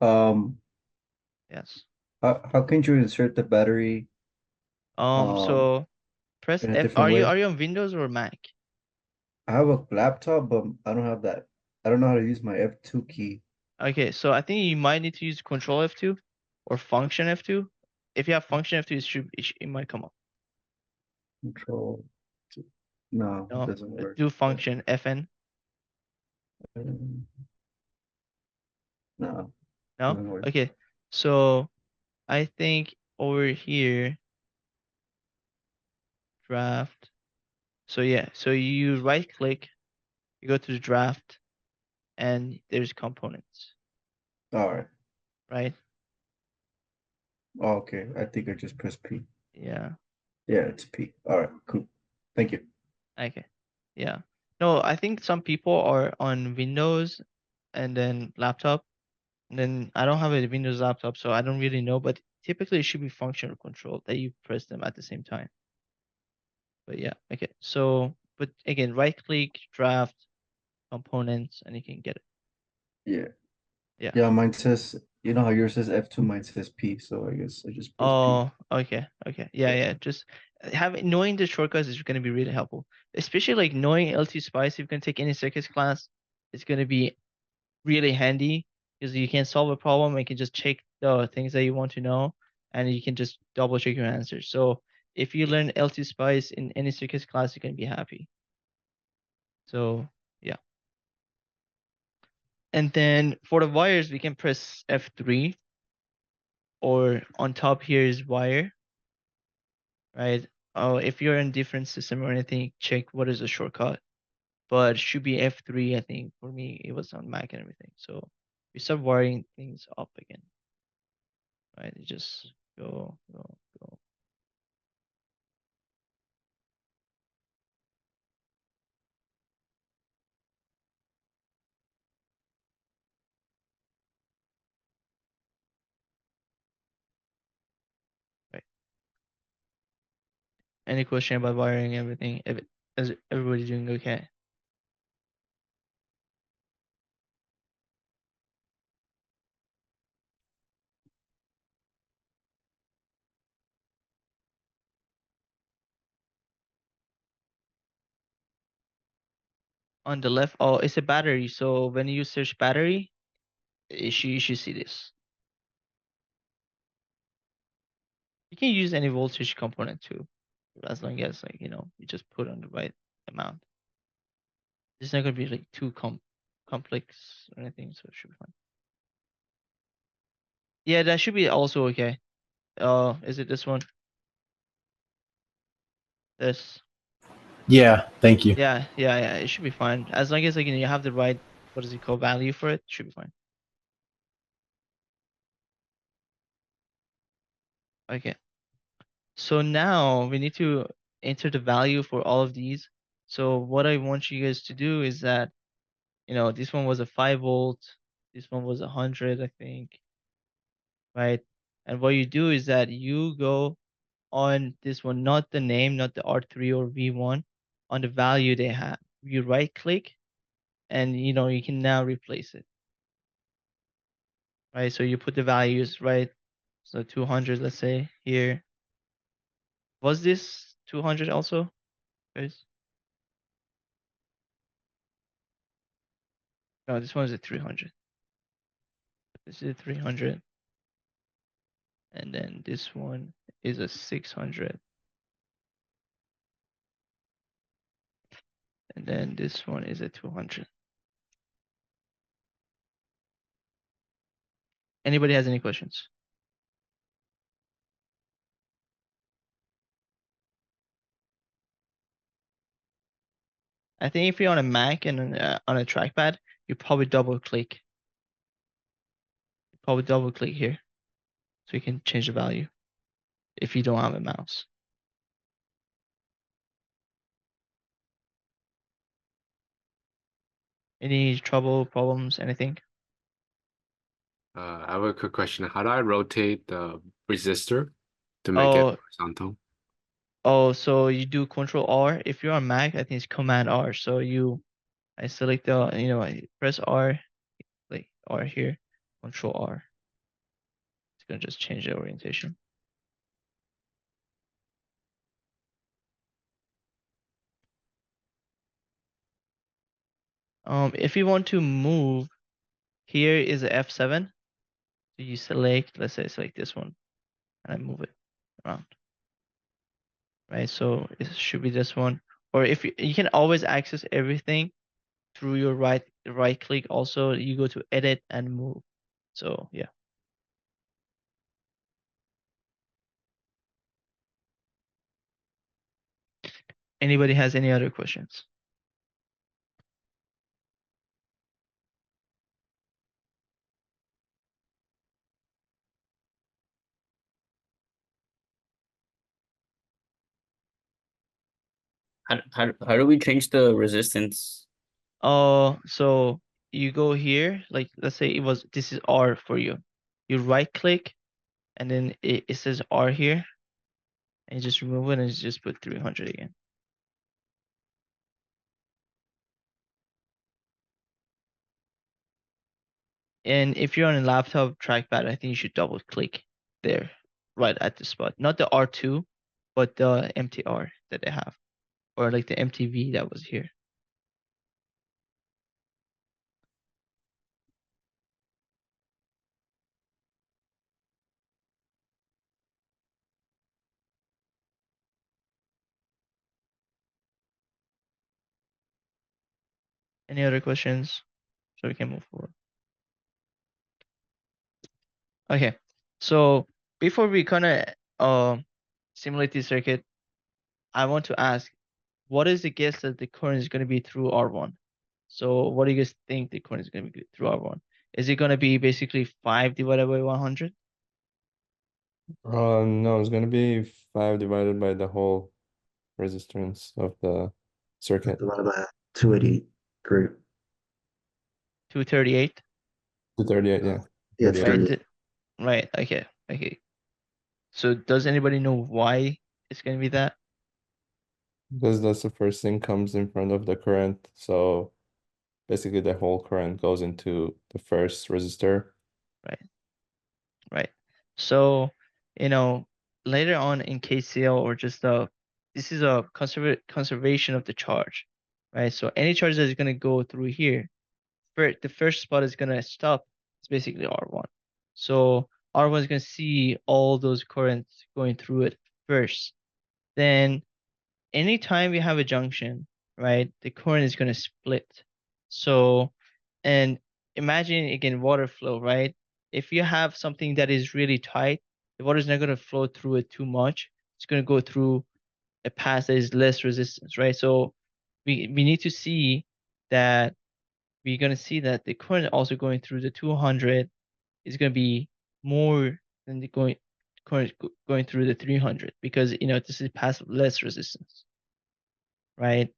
[SPEAKER 3] um,
[SPEAKER 1] Yes.
[SPEAKER 3] how can you insert the battery
[SPEAKER 1] So press
[SPEAKER 3] in a
[SPEAKER 1] F.
[SPEAKER 3] different way?
[SPEAKER 1] Are you on Windows or Mac?
[SPEAKER 3] I have a laptop, but I don't have that. I don't know how to use my F2 key.
[SPEAKER 1] Okay, so I think you might need to use Control F2 or function F2. If you have function F2, it might come up.
[SPEAKER 3] Control. No,
[SPEAKER 1] No,
[SPEAKER 3] it doesn't work.
[SPEAKER 1] do function Fn.
[SPEAKER 3] Um, No,
[SPEAKER 1] No?
[SPEAKER 3] doesn't work.
[SPEAKER 1] Okay. So I think over here, draft. So yeah, so you right click, you go to the draft, and there's components,
[SPEAKER 3] All right.
[SPEAKER 1] right?
[SPEAKER 3] Oh, okay. I think I just pressed P.
[SPEAKER 1] Yeah.
[SPEAKER 3] Yeah, it's P. All right, cool. Thank you.
[SPEAKER 1] Okay. Yeah. No, I think some people are on Windows and then laptop. And then I don't have a Windows laptop, so I don't really know, but typically it should be function or control that you press them at the same time. But yeah, okay. So, but again, right click, draft, components, and you can get it.
[SPEAKER 3] Yeah.
[SPEAKER 1] Yeah.
[SPEAKER 3] Yeah, mine says, you know how yours says F2, mine says P, so I guess I just press P.
[SPEAKER 1] Oh, okay, okay. Yeah, yeah. Just knowing the shortcuts is going to be really helpful, especially like knowing LT Spice. If you can take any circuits class, it's going to be really handy because you can solve a problem and you can just check the things that you want to know, and you can just double check your answers. So if you learn LT Spice in any circuits class, you can be happy. So yeah. And then for the wires, we can press F3, or on top here is wire, right? Oh, if you're in different system or anything, check what is the shortcut. But it should be F3, I think. For me, it was on Mac and everything. So we start wiring things up again. Right? You just go, go, go. Right. Any question about wiring everything? Is everybody doing okay? On the left, oh, it's a battery. So when you search battery, you should see this. You can use any voltage component too, as long as like you just put on the right amount. It's not gonna be like too complex or anything, so it should be fine. Yeah, that should be also okay. Is it this one? This.
[SPEAKER 8] Yeah, thank you.
[SPEAKER 1] Yeah, yeah, yeah. It should be fine as long as like you have the right, what is it called, value for it. Should be fine. Okay. So now we need to enter the value for all of these. So what I want you guys to do is that, this one was a 5 volt, this one was 100, I think, right? And what you do is that you go on this one, not the name, not the R3 or V1, on the value they have. You right click and you can now replace it. Right? So you put the values, right? So 200, let's say here. Was this 200 also, guys? No, this one is a 300. This is a 300. And then this one is a 600. And then this one is a 200. Anybody has any questions? I think if you're on a Mac and on a trackpad, you probably double click. Here, so you can change the value if you don't have a mouse. Any trouble, problems, anything?
[SPEAKER 11] I have a quick question. How do I rotate the resistor to make it
[SPEAKER 1] Oh,
[SPEAKER 11] horizontal?
[SPEAKER 1] so you do Control R. If you're on Mac, I think it's Command R. So I select I press R, like R here, Control R. It's gonna just change the orientation. If you want to move, here is a F7 So you select, let's say I select this one, and I move it around. Right, so it should be this one. Or if you can always access everything through your right click. Also, you go to edit and move. So yeah. Anybody has any other questions?
[SPEAKER 12] How do we change the resistance?
[SPEAKER 1] So you go here, like let's say this is R for you. You right click and then it says R here, and you just remove it and you just put 300 again. And if you're on a laptop trackpad, I think you should double click there, right at the spot. Not the R2, but the MTR that they have, or like the MTV that was here. Any other questions? So we can move forward. Okay, so before we kind of simulate the circuit, I want to ask, what is the guess that the current is going to be through R1? So what do you guys think the current is going to be through R1? Is it going to be basically 5 divided by 100?
[SPEAKER 9] No, it's gonna be 5 divided by the whole resistance of the circuit.
[SPEAKER 3] Divided by 283.
[SPEAKER 1] 238?
[SPEAKER 9] 238, yeah.
[SPEAKER 3] Yeah,
[SPEAKER 9] 38.
[SPEAKER 1] Right,
[SPEAKER 3] 38.
[SPEAKER 1] right, okay. So does anybody know why it's going to be that?
[SPEAKER 9] Because that's the first thing comes in front of the current. So basically the whole current goes into the first resistor.
[SPEAKER 1] Right. So, later on in KCL or just this is a conservation of the charge, right? So any charge that is going to go through here, the first spot is going to stop. It's basically R1. So R1 is going to see all those currents going through it first. Then anytime we have a junction, right, the current is going to split. So, and imagine again water flow, right? If you have something that is really tight, the water is not going to flow through it too much. It's going to go through a path that is less resistance, right? So we need to see that we're going to see that the current also going through the 200 is going to be more than the current going through the 300 because this is path of less resistance, right?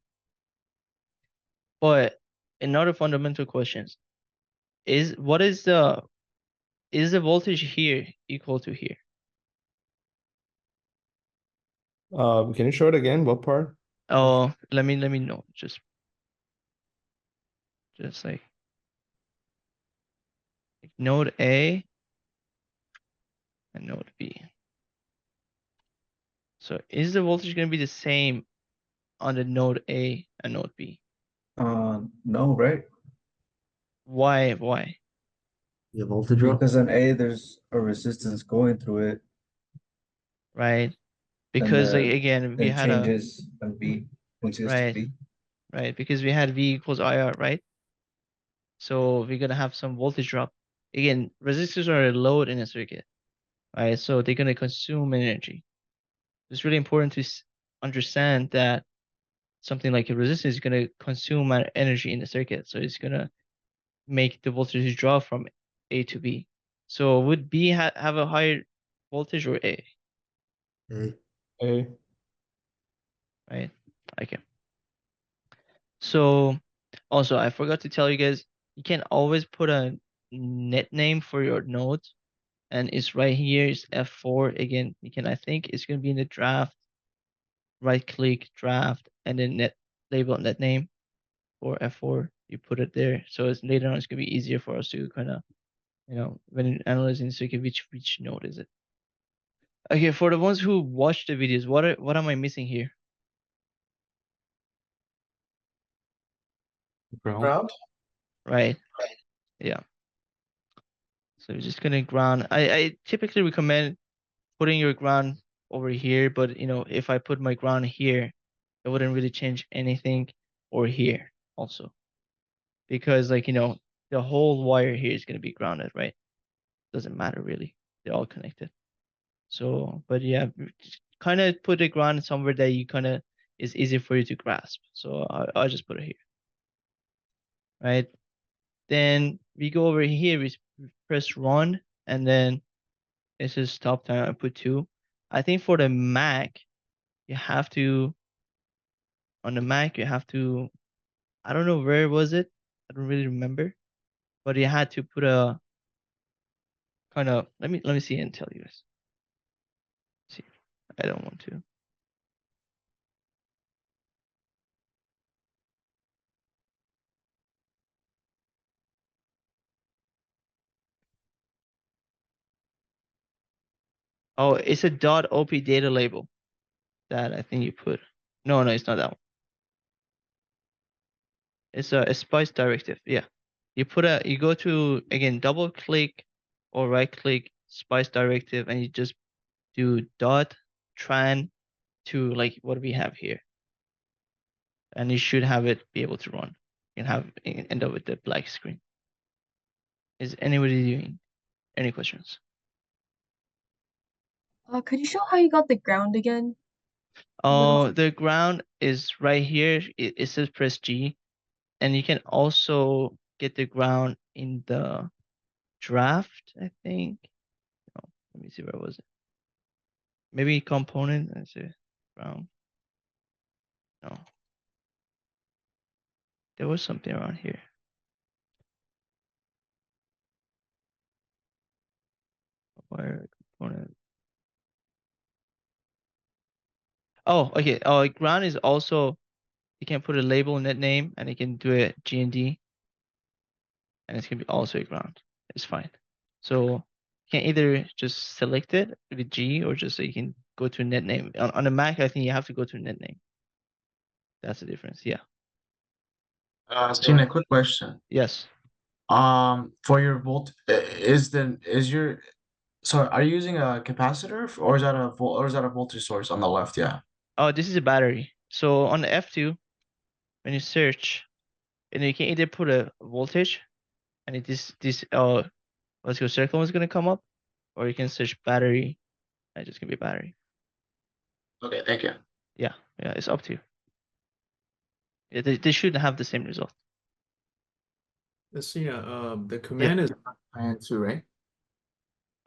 [SPEAKER 1] But another fundamental questions is is the voltage here equal to here?
[SPEAKER 9] Can you show it again? What part?
[SPEAKER 1] Oh, let me know. Just like node A and node B. So is the voltage going to be the same on the node A and node B?
[SPEAKER 3] No, right?
[SPEAKER 1] Why?
[SPEAKER 3] Yeah, voltage drop. Because on A, there's a resistance going through it.
[SPEAKER 1] Right? Because like
[SPEAKER 3] then
[SPEAKER 1] again, we
[SPEAKER 3] it
[SPEAKER 1] had a
[SPEAKER 3] changes on B, changes to
[SPEAKER 1] right,
[SPEAKER 3] B.
[SPEAKER 1] right, because we had V equals IR, right? So we're gonna have some voltage drop. Again, resistors are a load in a circuit, right? So they're gonna consume energy. It's really important to understand that something like a resistor is gonna consume energy in the circuit. So it's gonna make the voltage drop from A to B. So would B have a higher voltage or A,
[SPEAKER 9] A.
[SPEAKER 1] right? Okay. So also I forgot to tell you guys, you can always put a net name for your node, and it's right here. It's F4 again. I think it's gonna be in the draft. Right click draft and then net label net name for F4. You put it there, so it's later on it's gonna be easier for us to kind of when analyzing the circuit, which node is it? Okay, for the ones who watch the videos, what am I missing here?
[SPEAKER 9] Ground.
[SPEAKER 1] Right. Yeah. So you're just gonna ground. I typically recommend putting your ground over here, but you know, if I put my ground here, it wouldn't really change anything, or here also. Because like, you know, the whole wire here is gonna be grounded, right? Doesn't matter really. They're all connected. So, but yeah, kind of put the ground somewhere that you kind of is easy for you to grasp. So I'll just put it here, right? Then we go over here, we press run, and then this is stop time. I put 2. I think for the Mac, you have to, on the Mac, you have to, I don't know where was it. I don't really remember, but you had to put a kind of, let me see and tell you guys. See, I don't want to. Oh, it's a .op data label that I think you put. No, it's not that one. It's a spice directive. Yeah. You go to, again, double click or right click spice directive, and you just do .tran to like what we have here. And you should have it be able to run. You can end up with the black screen. Is anybody doing any questions?
[SPEAKER 13] Could you show how you got the ground again?
[SPEAKER 1] Oh, the ground is right here. It says press G, and you can also get the ground in the draft, I think. Oh, let me see, where was it? Maybe component. Let's see, ground. No, there was something around here. Wire component. Oh, okay. Oh, ground is also, you can put a label in that name, and you can do a GND, and it's gonna be also a ground. It's fine. So you can either just select it with G, or just so you can go to net name. On the Mac, I think you have to go to net name. That's the difference. Yeah.
[SPEAKER 10] Sina, quick question.
[SPEAKER 1] Yes.
[SPEAKER 10] For your volt, so are you using a capacitor or is that a voltage source on the left? Yeah.
[SPEAKER 1] Oh, this is a battery. So on the F2, when you search, and you can either put a voltage, and let's go, circle is gonna come up, or you can search battery, and it's just gonna be battery.
[SPEAKER 10] Okay, thank you.
[SPEAKER 1] Yeah, it's up to you. Yeah, they should have the same result.
[SPEAKER 14] Sina, the command is plan 2, right?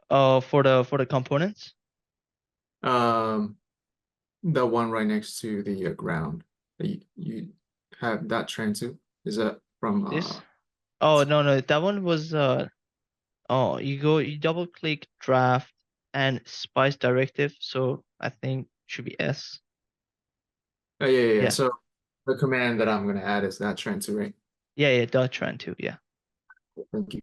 [SPEAKER 1] For the components.
[SPEAKER 14] The one right next to the ground. You have that trend too. Is that from
[SPEAKER 1] This? Oh, no, that one was oh, you double click draft and spice directive, so I think should be S.
[SPEAKER 14] Oh yeah.
[SPEAKER 1] Yeah.
[SPEAKER 14] So the command that I'm gonna add is that trend too, right?
[SPEAKER 1] Yeah, .tran too. Yeah.
[SPEAKER 14] Thank you.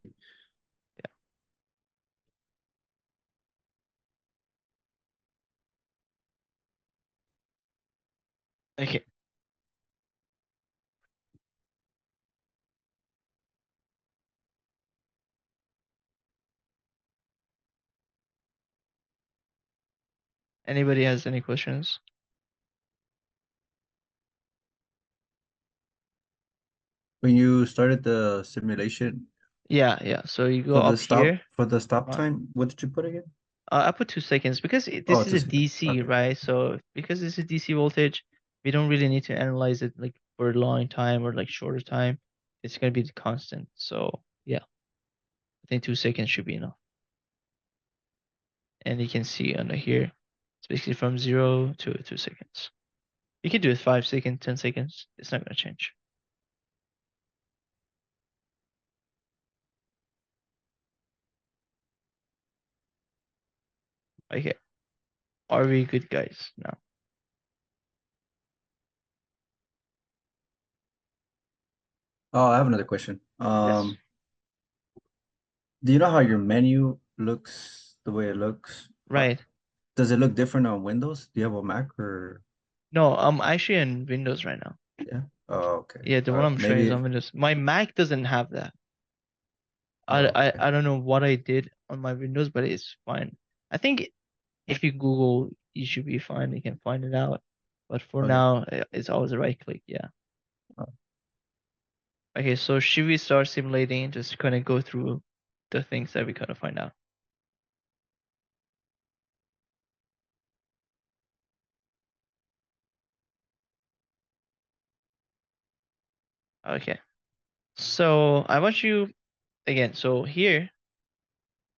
[SPEAKER 1] Okay. Anybody has any questions?
[SPEAKER 3] When you started the simulation
[SPEAKER 1] Yeah. So you go
[SPEAKER 3] for the
[SPEAKER 1] up here.
[SPEAKER 3] stop
[SPEAKER 1] Right.
[SPEAKER 3] time, what did you put again?
[SPEAKER 1] I put 2 seconds because this
[SPEAKER 3] Oh,
[SPEAKER 1] is
[SPEAKER 3] 2
[SPEAKER 1] a
[SPEAKER 3] seconds.
[SPEAKER 1] DC,
[SPEAKER 3] Okay.
[SPEAKER 1] right? So because this is DC voltage, we don't really need to analyze it like for a long time or like shorter time. It's gonna be constant. So yeah, I think 2 seconds should be enough. And you can see under here, it's basically from 0 to 2 seconds. You can do it 5 seconds, 10 seconds. It's not gonna change. Okay. Are we good, guys? Now.
[SPEAKER 3] Oh, I have another question.
[SPEAKER 1] Yes.
[SPEAKER 3] Do you know how your menu looks the way it looks?
[SPEAKER 1] Right.
[SPEAKER 3] Does it look different on Windows? Do you have a Mac or?
[SPEAKER 1] No, I'm actually in Windows right now.
[SPEAKER 3] Yeah. Oh, okay.
[SPEAKER 1] Yeah, the
[SPEAKER 3] All
[SPEAKER 1] one
[SPEAKER 3] right.
[SPEAKER 1] I'm showing is
[SPEAKER 3] Maybe.
[SPEAKER 1] on Windows. My Mac doesn't have that. I don't know what I did on my Windows, but it's fine. I think if you Google, you should be fine. You can find it out. But for
[SPEAKER 5] Okay.
[SPEAKER 1] now, it's always a right click. Yeah. Okay, so should we start simulating and just kind of go through the things that we kind of find out? Okay. So I want you again. So here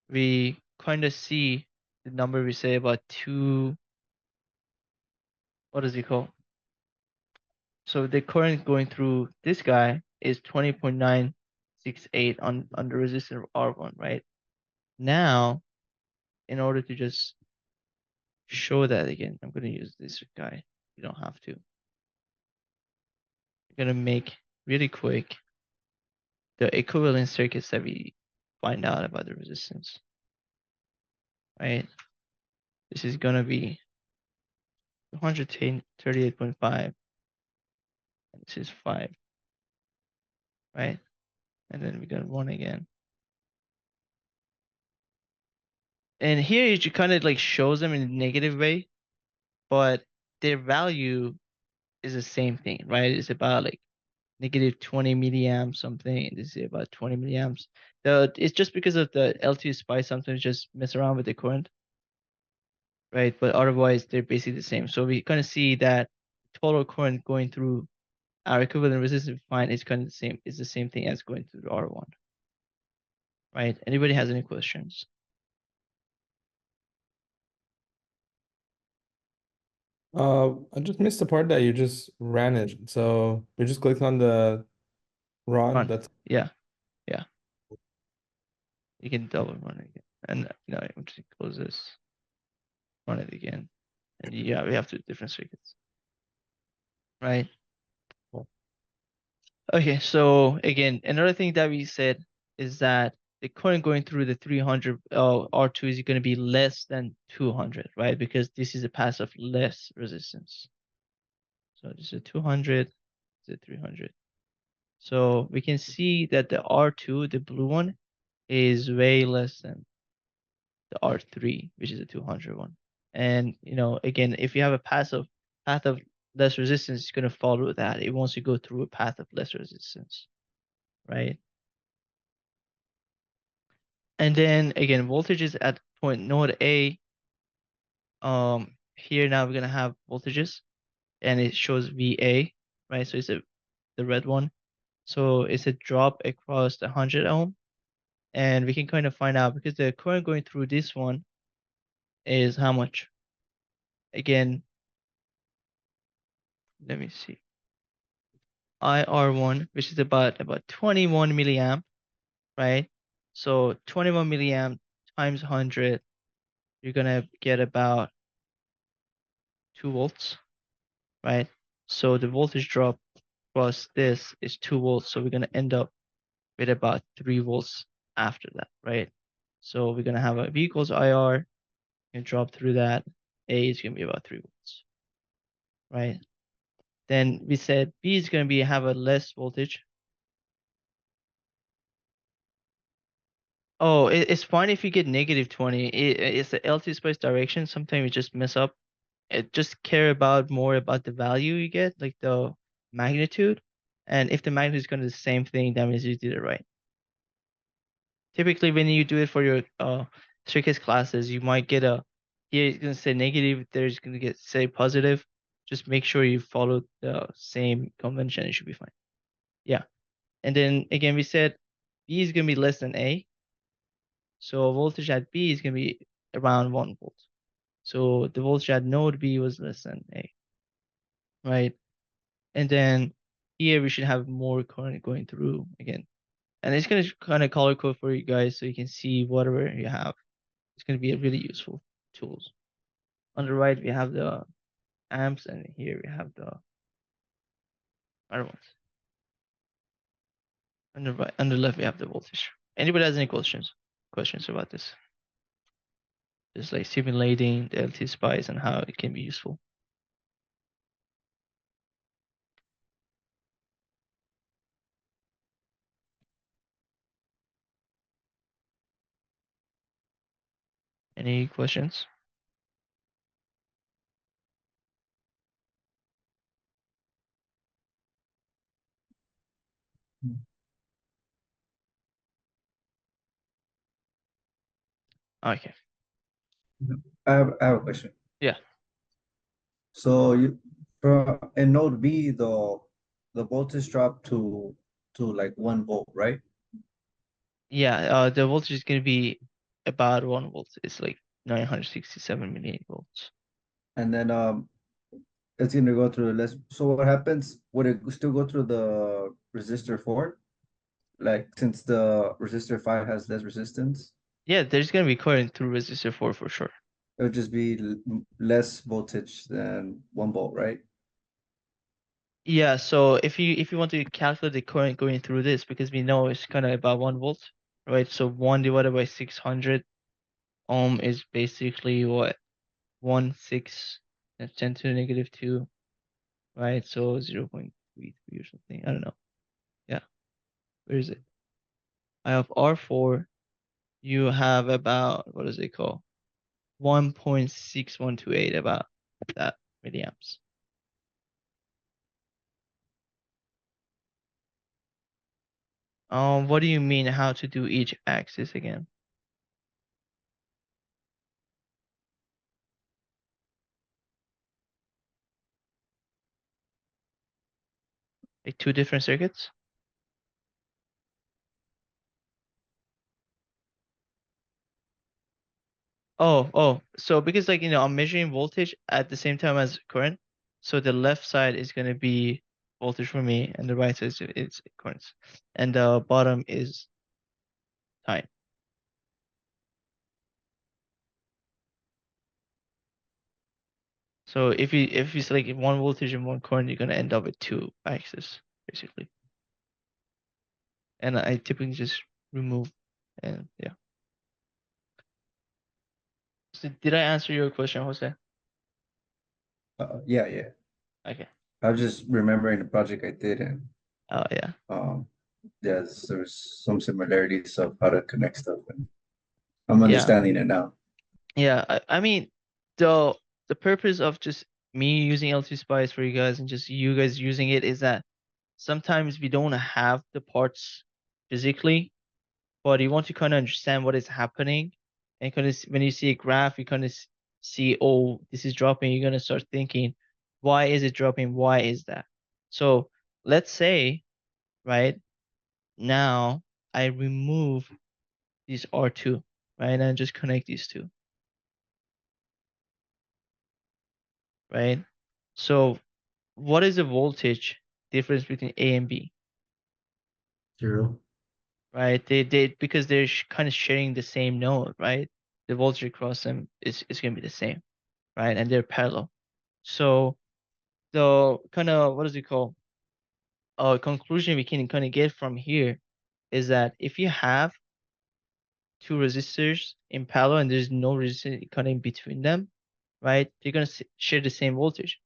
[SPEAKER 1] we kind of see the number we say about two. What does it call? So the current going through this guy is 20.968 on the resistor R1, right? Now, in order to just show that again, I'm going to use this guy. You don't have to. I'm going to make really quick the equivalent circuits that we find out about the resistance, right? This is going to be 238.5, and this is 5, right? And then we got 1 again. And here it kind of like shows them in a negative way, but their value is the same thing, right? It's about like negative 20 milliamps something. This is about 20 milliamps. It's just because of the L2 spice sometimes just mess around with the current, right? But otherwise they're basically the same. So we kind of see that total current going through our equivalent resistance fine is kind of the same. It's the same thing as going through the R1, right? Anybody has any questions?
[SPEAKER 9] I just missed the part that you just ran it. So we just clicked on the run.
[SPEAKER 1] Run.
[SPEAKER 9] That's
[SPEAKER 1] Yeah. You can double run it again. And I'm just close this, run it again. And yeah, we have two different circuits. Right? Okay, so again, another thing that we said is that the current going through the 300 R2 is going to be less than 200, right? Because this is a path of less resistance. So this is a 200, this is a 300. So we can see that the R2, the blue one, is way less than the R3, which is a 200 one. And again, if you have a path of less resistance, it's going to follow that. It wants to go through a path of less resistance, right? And then again, voltages at point node A. Here now we're gonna have voltages, and it shows VA, right? So it's the red one. So it's a drop across the 100 ohm, and we can kind of find out because the current going through this one is how much? Again, let me see. IR1, which is about 21 milliamp, right? So 21 milliamp times 100, you're gonna get about 2 volts, right? So the voltage drop plus this is 2 volts. So we're going to end up with about 3 volts after that, right? So we're going to have a V equals IR and drop through that. A is going to be about 3 volts, right? Then we said B is going to have a less voltage. Oh, it's fine if you get negative 20. It's the L2 space direction. Sometimes we just mess up. Just care more about the value you get, like the magnitude. And if the magnitude is going to be the same thing, that means you did it right. Typically, when you do it for your circuits classes, you might get here it's going to say negative, there's going to say positive. Just make sure you follow the same convention. It should be fine. Yeah. And then again, we said B is going to be less than A. So voltage at B is going to be around 1 volt. So the voltage at node B was less than A, right? And then here we should have more current going through again. And it's going to kind of color code for you guys so you can see whatever you have. It's going to be a really useful tools. On the right, we have the amps, and here we have the other ones. On the right, on the left, we have the voltage. Anybody has any questions about this? Just like simulating the LT spice and how it can be useful. Any questions? Okay.
[SPEAKER 3] I have a question.
[SPEAKER 1] Yeah.
[SPEAKER 3] So you for in node B, the voltage dropped to like 1 volt, right?
[SPEAKER 1] Yeah, the voltage is going to be about 1 volt. It's like 967 milliamp volts.
[SPEAKER 3] And then it's gonna go through less. So what happens? Would it still go through the resistor 4? Like since the resistor 5 has less resistance,
[SPEAKER 1] Yeah, there's going to be current through resistor 4 for sure.
[SPEAKER 3] it would just be less voltage than 1 volt, right?
[SPEAKER 1] Yeah, so if you want to calculate the current going through this, because we know it's kind of about 1 volt, right? So 1 divided by 600 ohm is basically what? 1/6, that's 10 to the negative 2, right? So 0.33 or something. I don't know. Yeah. Where is it? I have R4. You have about, what is it called? 1.6128, about that milliamps. What do you mean how to do each axis again? Like 2 different circuits? Oh, so because like, I'm measuring voltage at the same time as current. So the left side is going to be voltage for me and the right side is current. And the bottom is time. So if you select 1 voltage and 1 current, you're going to end up with 2 axes, basically. And I typically just remove, and yeah. So did I answer your question, Jose?
[SPEAKER 3] Yeah.
[SPEAKER 1] Okay.
[SPEAKER 3] I was just remembering the project I did, and
[SPEAKER 1] Oh yeah.
[SPEAKER 3] yes, there's some similarities of how to connect stuff, and I'm
[SPEAKER 1] Yeah.
[SPEAKER 3] understanding it now.
[SPEAKER 1] Yeah, I mean, the purpose of just me using LT Spice for you guys and just you guys using it is that sometimes we don't have the parts physically, but you want to kind of understand what is happening, and kind of when you see a graph, you kind of see, oh, this is dropping. You're gonna start thinking, why is it dropping? Why is that? So let's say, right now, I remove these R2, right, and just connect these two, right? So what is the voltage difference between A and B?
[SPEAKER 10] 0.
[SPEAKER 1] Right? They because they're kind of sharing the same node, right? The voltage across them is going to be the same, right? And they're parallel. So the kind of, what is it called? Conclusion we can kind of get from here is that if you have 2 resistors in parallel and there's no resistance kind of in between them, right? They're going to share the same voltage.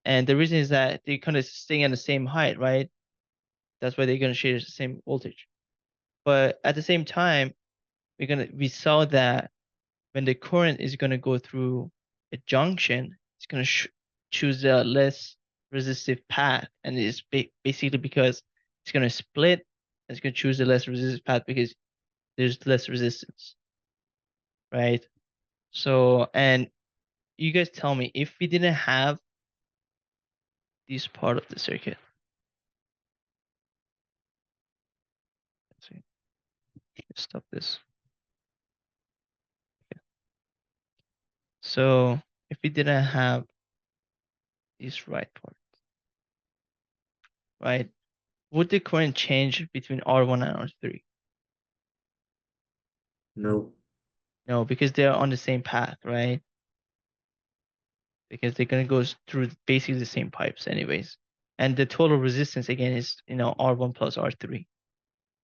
[SPEAKER 1] And the reason is that they're kind of staying at the same height, right? That's why they're going to share the same voltage. But at the same time, we saw that when the current is gonna go through a junction, it's gonna choose a less resistive path, and it's basically because it's gonna split. And it's gonna choose a less resistive path because there's less resistance, right? So, and you guys tell me if we didn't have this part of the circuit. Let's see. Let's stop this. Okay. So if we didn't have this right part, right? Would the current change between R1 and R3?
[SPEAKER 14] No.
[SPEAKER 1] No, because they're on the same path, right? Because they're gonna go through basically the same pipes anyways. And the total resistance again is, R1 plus R3,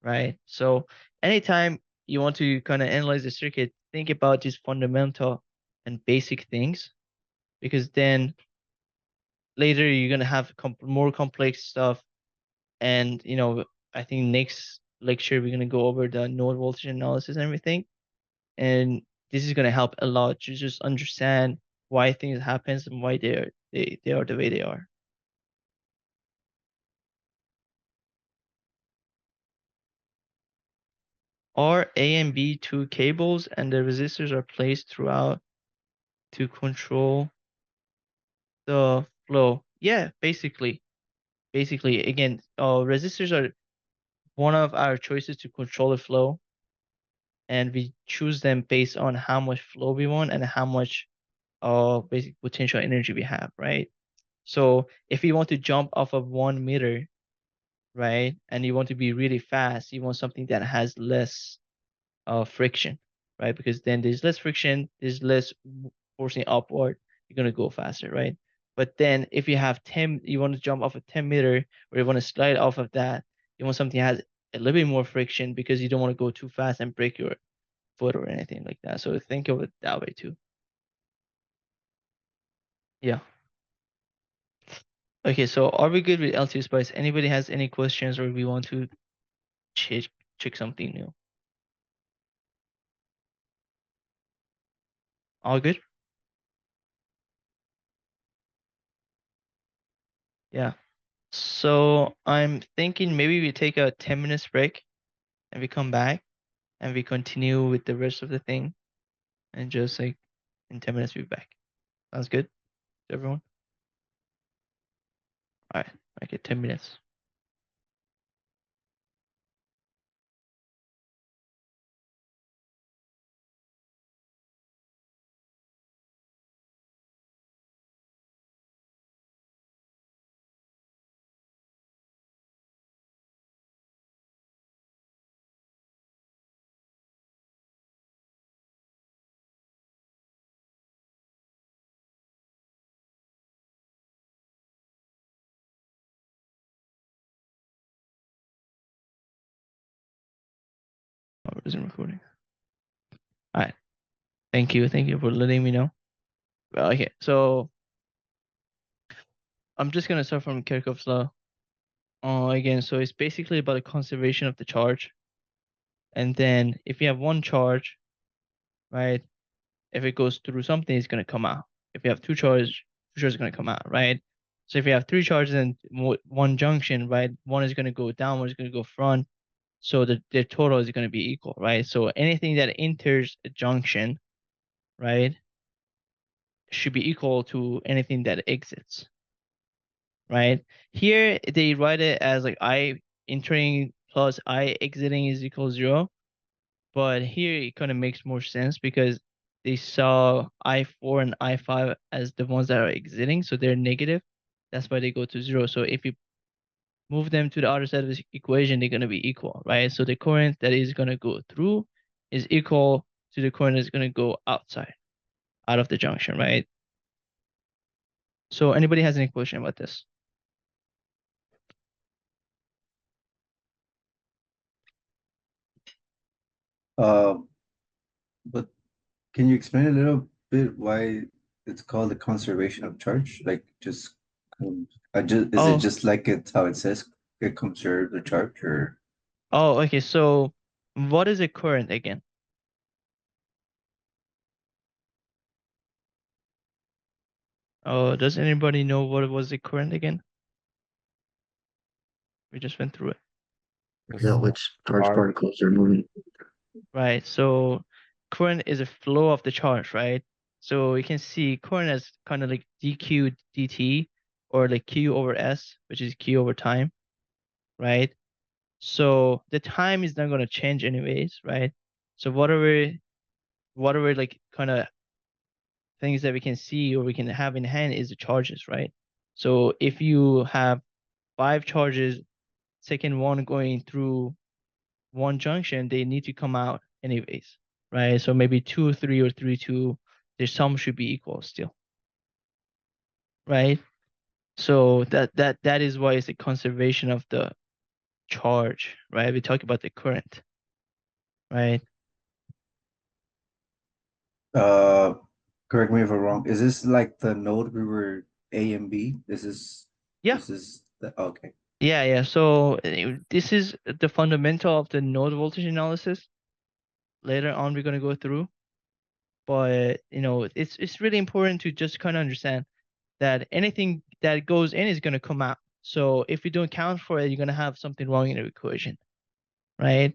[SPEAKER 1] right? So anytime you want to kind of analyze the circuit, think about these fundamental and basic things, because then later you're gonna have more complex stuff. And I think next lecture we're gonna go over the node voltage analysis and everything. And this is gonna help a lot to just understand why things happens and why they are the way they are. Are A and B two cables and the resistors are placed throughout to control the flow? Yeah, basically. Basically, again, resistors are one of our choices to control the flow, and we choose them based on how much flow we want and how much basic potential energy we have, right? So if you want to jump off of 1 meter, right, and you want to be really fast, you want something that has less friction, right? Because then there's less friction, there's less forcing upward, you're gonna go faster, right? But then if you have 10, you want to jump off a 10 meter, or you want to slide off of that, you want something that has a little bit more friction because you don't want to go too fast and break your foot or anything like that. So think of it that way too. Yeah. Okay, so are we good with LTO Spice? Anybody has any questions or we want to check something new? All good? Yeah. So I'm thinking maybe we take a 10 minutes break and we come back and we continue with the rest of the thing and just like in 10 minutes we'll be back. Sounds good to everyone? All right, okay, 10 minutes. Oh, it isn't recording. All right, thank you for letting me know. Well, okay, so I'm just gonna start from Kirchhoff's law. Again, so it's basically about the conservation of the charge. And then if you have one charge, right, if it goes through something, it's gonna come out. If you have two charges, two charges gonna come out, right? So if you have three charges in one junction, right, one is gonna go down, one is gonna go front. So the total is gonna be equal, right? So anything that enters a junction, right, should be equal to anything that exits, right? Here they write it as like I entering plus I exiting is equal 0. But here it kind of makes more sense because they saw I4 and I5 as the ones that are exiting, so they're negative. That's why they go to 0. So if you move them to the other side of this equation, they're going to be equal, right? So the current that is going to go through is equal to the current that's going to go outside, out of the junction, right? So anybody has any question about this?
[SPEAKER 3] But can you explain a little bit why it's called the conservation of charge? Like just, is it
[SPEAKER 1] Oh,
[SPEAKER 3] just like it's how it says it conserve the charge or?
[SPEAKER 1] oh, okay. So what is a current again? Oh, does anybody know what was the current again? We just went through it.
[SPEAKER 9] It's
[SPEAKER 11] which charge
[SPEAKER 9] charge.
[SPEAKER 11] particles are moving.
[SPEAKER 1] Right. So current is a flow of the charge, right? So you can see current as kind of like dq dt or like q over s, which is q over time, right? So the time is not going to change anyways, right? So whatever like kind of things that we can see or we can have in hand is the charges, right? So if you have 5 charges, second one going through one junction, they need to come out anyways, right? So maybe 2, 3, or 3, 2, their sum should be equal still, right? So that is why it's a conservation of the charge, right? We talk about the current, right?
[SPEAKER 3] Uh, correct me if I'm wrong. Is this like the node we were A and B?
[SPEAKER 1] Yeah,
[SPEAKER 3] This is the okay.
[SPEAKER 1] yeah. So this is the fundamental of the node voltage analysis. Later on, we're gonna go through. but it's really important to just kind of understand that anything that goes in is going to come out. So if you don't count for it, you're going to have something wrong in the equation, right?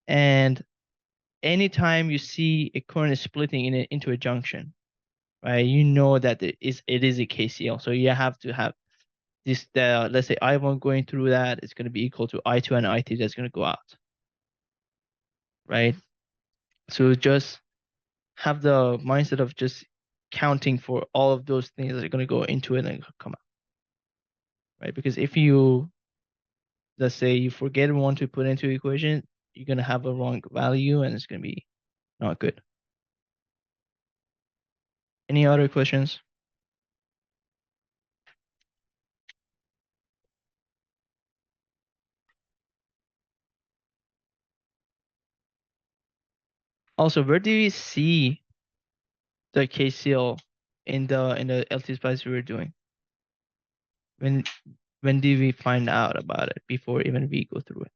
[SPEAKER 1] And anytime you see a current is splitting into a junction, right, you know that it is a KCL. So you have to have this, let's say I1 going through that is going to be equal to I2 and I3 that's going to go out, right? So just have the mindset of just counting for all of those things that are going to go into it and come out, right? Because if you, let's say you forget one to put into the equation, you're going to have a wrong value and it's going to be not good. Any other questions? Also, where do you see the KCL in the LT spice we were doing? When did we find out about it before even we go through it?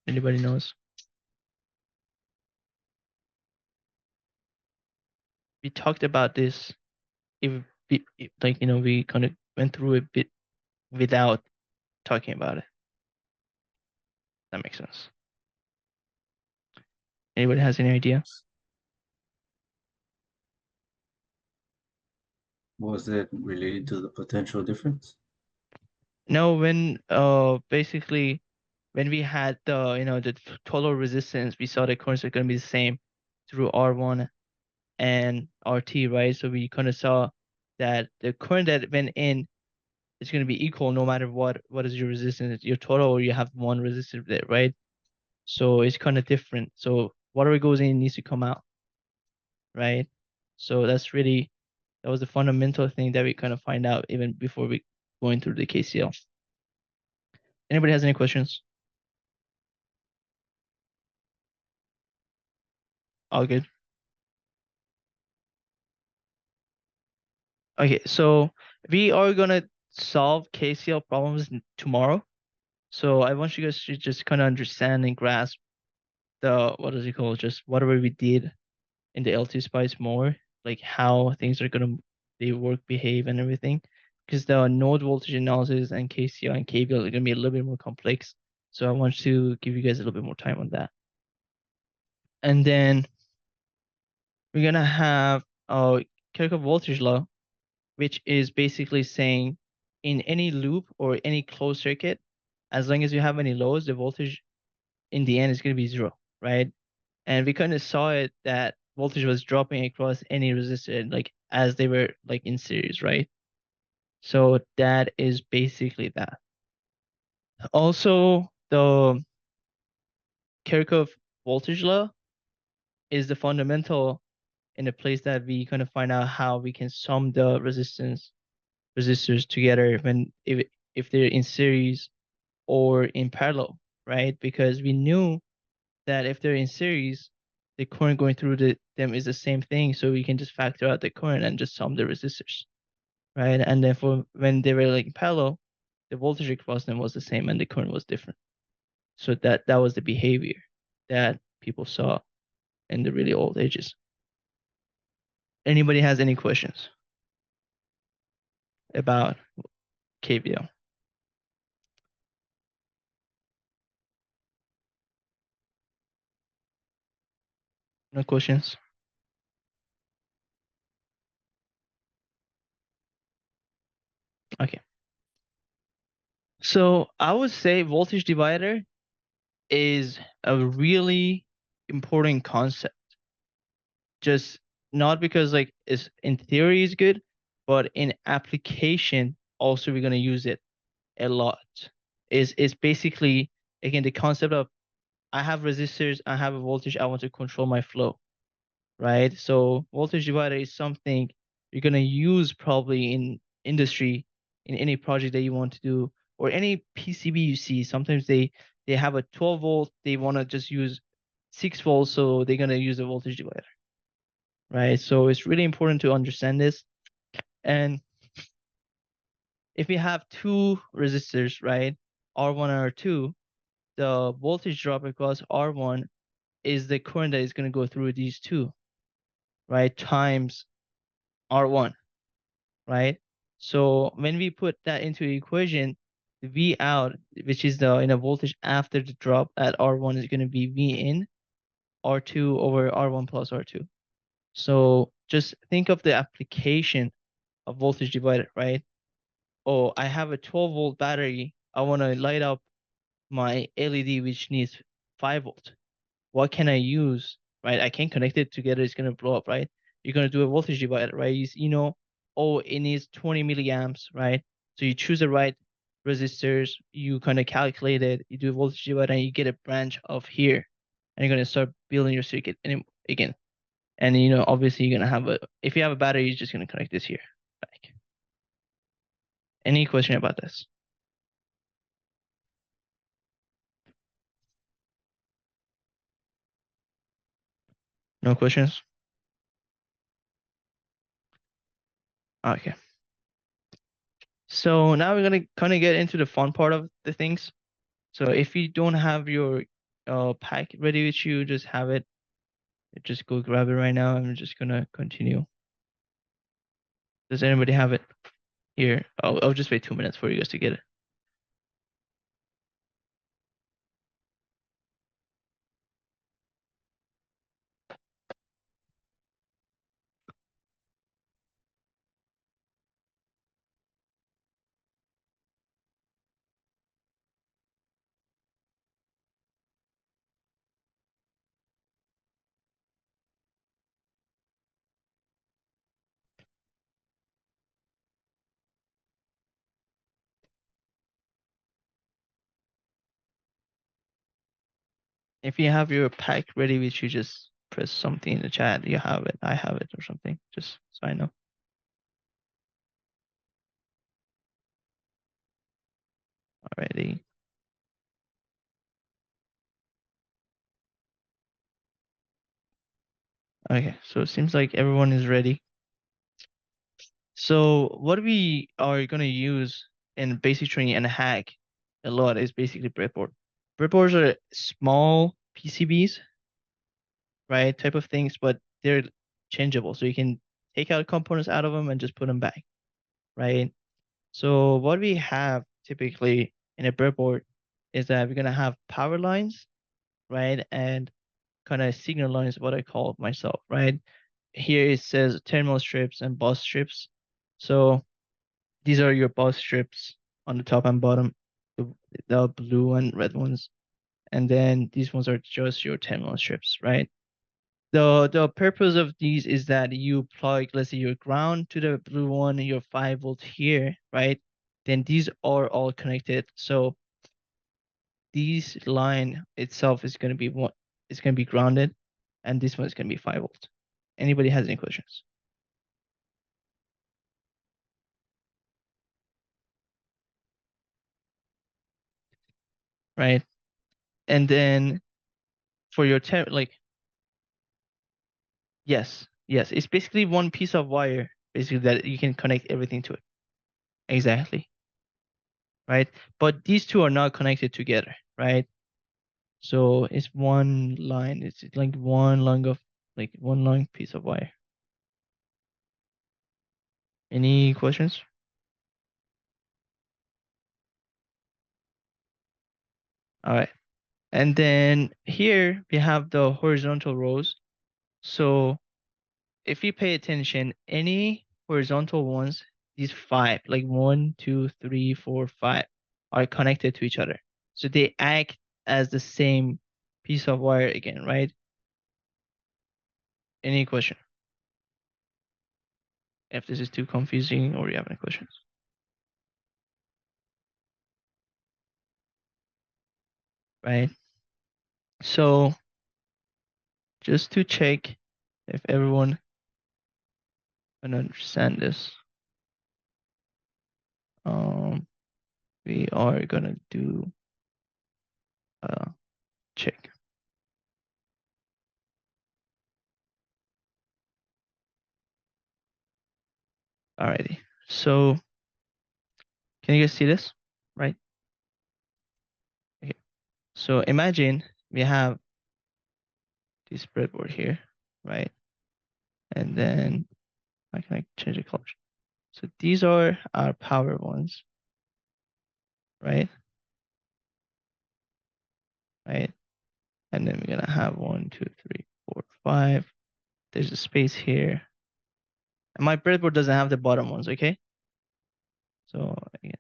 [SPEAKER 1] Anybody knows? We talked about this like we kind of went through a bit without talking about it. That makes sense. Anybody has any idea?
[SPEAKER 3] Was it related to the potential difference?
[SPEAKER 1] No, when basically when we had the total resistance, we saw the currents are going to be the same through R1 and RT, right? So we kind of saw that the current that went in is going to be equal no matter what is your resistance, your total, or you have one resistor there, right? So it's kind of different. So whatever goes in needs to come out, right? So that was the fundamental thing that we kind of find out even before we going through the KCL. Anybody has any questions? All good. Okay, so we are gonna solve KCL problems tomorrow. So I want you guys to just kind of understand and grasp what is it called? Just whatever we did in the L2 spice more, like how things are they work, behave, and everything. Because the node voltage analysis and KCL and KVL are gonna be a little bit more complex. So I want to give you guys a little bit more time on that. And then we're gonna have Kirchhoff voltage law, which is basically saying in any loop or any closed circuit, as long as you have any loads, the voltage in the end is going to be 0, right? And we kind of saw it that voltage was dropping across any resistor, like as they were like in series, right? So that is basically that. Also, the Kirchhoff voltage law is the fundamental in the place that we kind of find out how we can sum the resistors together if they're in series or in parallel, right? Because we knew that if they're in series, the current going through them is the same thing, so we can just factor out the current and just sum the resistors, right? And then for when they were like parallel, the voltage across them was the same and the current was different. So that was the behavior that people saw in the really old ages. Anybody has any questions about KVL? No questions? Okay. So I would say voltage divider is a really important concept. Just not because like it's in theory is good, but in application also we're gonna use it a lot. Is basically again the concept of I have resistors, I have a voltage, I want to control my flow, right? So voltage divider is something you're gonna use probably in industry in any project that you want to do or any PCB you see. Sometimes they have a 12 volt, they want to just use 6 volts, so they're gonna use a voltage divider, right? So it's really important to understand this. And if we have two resistors, right, R1 and R2, the voltage drop across R1 is the current that is going to go through these two, right? Times R1, right? So when we put that into the equation, the V out, which is the voltage after the drop at R1, is going to be V in R2 over R1 plus R2. So just think of the application of voltage divider, right? Oh, I have a 12-volt battery. I want to light up my LED, which needs 5 volt. What can I use, right? I can't connect it together. It's going to blow up, right? You're going to do a voltage divider, right? Oh, it needs 20 milliamps, right? So you choose the right resistors. You kind of calculate it. You do a voltage divider, and you get a branch of here. And you're going to start building your circuit again. And, obviously, you're going to have if you have a battery, you're just going to connect this here. Like, any question about this? No questions? Okay. So now we're gonna kind of get into the fun part of the things. So if you don't have your pack ready with you, just have it. Just go grab it right now. I'm just gonna continue. Does anybody have it here? I'll just wait 2 minutes for you guys to get it. If you have your pack ready with you, just press something in the chat. You have it, I have it, or something. Just so I know. Alrighty. Okay, so it seems like everyone is ready. So what we are gonna use in basic training and hack a lot is basically breadboard. Breadboards are small PCBs, right? Type of things, but they're changeable. So you can take out components out of them and just put them back, right? So what we have typically in a breadboard is that we're gonna have power lines, right? And kind of signal lines, what I call myself, right? Here it says terminal strips and bus strips. So these are your bus strips on the top and bottom, the blue and red ones. And then these ones are just your terminal strips, right? The purpose of these is that you plug, let's say, your ground to the blue one and your 5 volt here, right? Then these are all connected. So this line itself is going to be it's going to be grounded, and this one is going to be 5 volt. Anybody has any questions? Right? And then for your yes, it's basically one piece of wire, basically, that you can connect everything to it. Exactly. Right? But these two are not connected together, right? So it's one line. It's like one long piece of wire. Any questions? All right. And then here we have the horizontal rows. So if you pay attention, any horizontal ones, these 5, like 1, 2, 3, 4, 5, are connected to each other. So they act as the same piece of wire again, right? Any question? If this is too confusing or you have any questions? Right? So just to check if everyone can understand this, we are gonna do a check. Alrighty. So can you guys see this? Right? Okay. So imagine we have this breadboard here, right? And then I can change the color. So these are our power ones, right? Right. And then we're gonna have 1, 2, 3, 4, 5. There's a space here. And my breadboard doesn't have the bottom ones, okay? So again.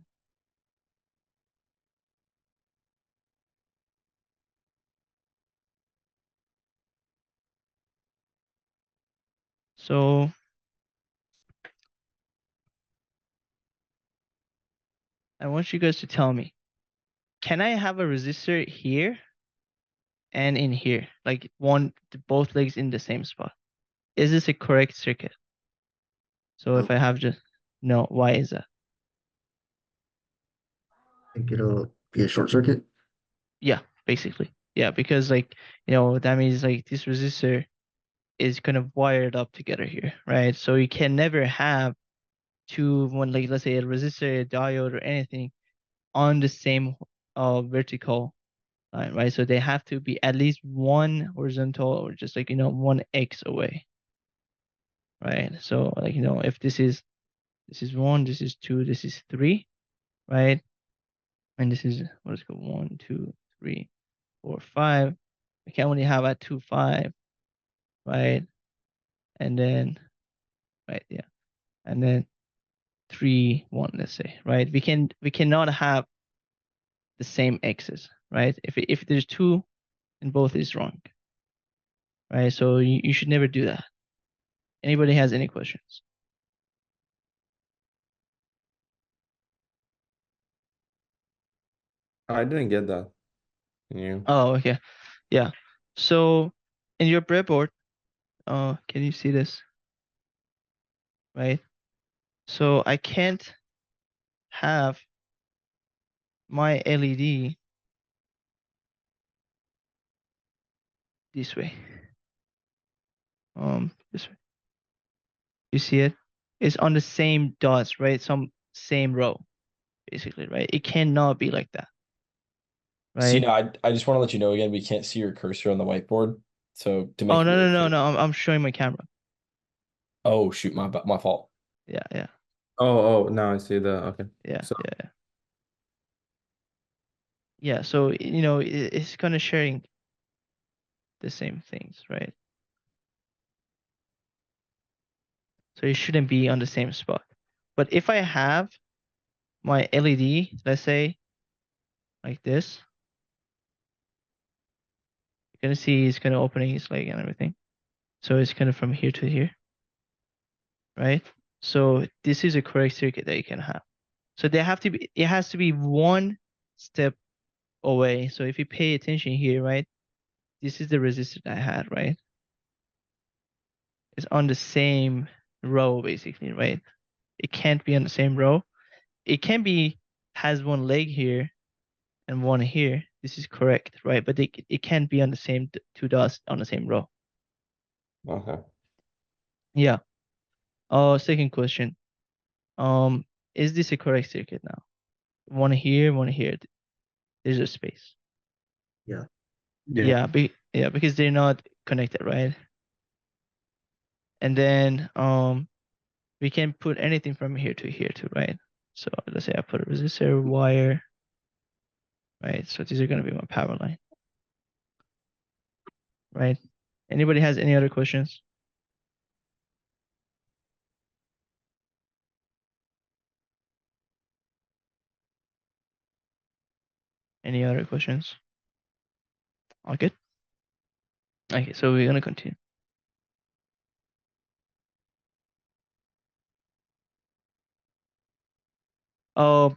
[SPEAKER 1] So I want you guys to tell me, can I have a resistor here and in here, like both legs in the same spot? Is this a correct circuit? So if I have just, no, why is that?
[SPEAKER 3] I think it'll be a short circuit.
[SPEAKER 1] Yeah, basically. Yeah, because like, that means like this resistor is kind of wired up together here, right? So you can never have like let's say a resistor, a diode, or anything on the same vertical line, right? So they have to be at least one horizontal or just like, one X away, right? So like, if this is 1, this is 2, this is 3, right? And this is, what is it called? 1, 2, 3, 4, 5. We can only have at 2, 5, right? And then, right, yeah. And then 3, 1, let's say, right? We cannot have the same X's, right? If there's 2, then both is wrong, right? So you should never do that. Anybody has any questions?
[SPEAKER 9] I didn't get that. You.
[SPEAKER 1] Oh, okay. Yeah. So in your breadboard, can you see this? Right? So I can't have my LED this way. This way. You see it? It's on the same dots, right? Some same row, basically, right? It cannot be like that. Right?
[SPEAKER 8] Cena, I just want to let you know again, we can't see your cursor on the whiteboard. So to make
[SPEAKER 1] Oh
[SPEAKER 8] it
[SPEAKER 1] no,
[SPEAKER 8] really
[SPEAKER 1] no, no,
[SPEAKER 8] clear.
[SPEAKER 1] no. I'm showing my camera.
[SPEAKER 8] Oh shoot, my fault.
[SPEAKER 1] Yeah, yeah.
[SPEAKER 9] Oh, now I see the, okay.
[SPEAKER 1] Yeah,
[SPEAKER 9] So
[SPEAKER 1] yeah. Yeah, so it's kind of sharing the same things, right? So it shouldn't be on the same spot. But if I have my LED, let's say like this, you're gonna see it's kind of opening its leg and everything. So it's kind of from here to here, right? So this is a correct circuit that you can have. So it has to be one step away. So if you pay attention here, right? This is the resistor that I had, right? It's on the same row basically, right? It can't be on the same row. It can be, has one leg here and one here. This is correct, right? But it can't be on the same two dots on the same row.
[SPEAKER 9] okay.
[SPEAKER 1] Yeah. Second question. Is this a correct circuit now? One here, one here. There's a space.
[SPEAKER 3] Yeah.
[SPEAKER 1] Yeah, because they're not connected, right? And then we can put anything from here to here too, right? So let's say I put a resistor wire, right? So these are gonna be my power line, right? Anybody has any other questions? Any other questions? All good? Okay, so we're gonna continue.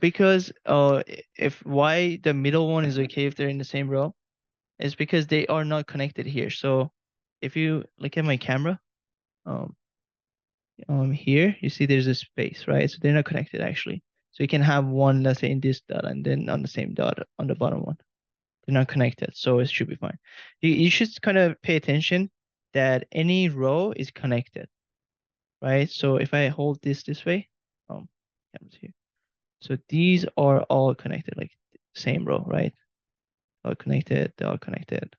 [SPEAKER 1] Because if why the middle one is okay if they're in the same row, is because they are not connected here. So if you look at my camera, here you see there's a space, right? So they're not connected actually. So you can have one, let's say in this dot, and then on the same dot on the bottom one. They're not connected, so it should be fine. You should kind of pay attention that any row is connected, right? So if I hold this way, camera's here. So these are all connected, like same row, right? All connected, they're all connected.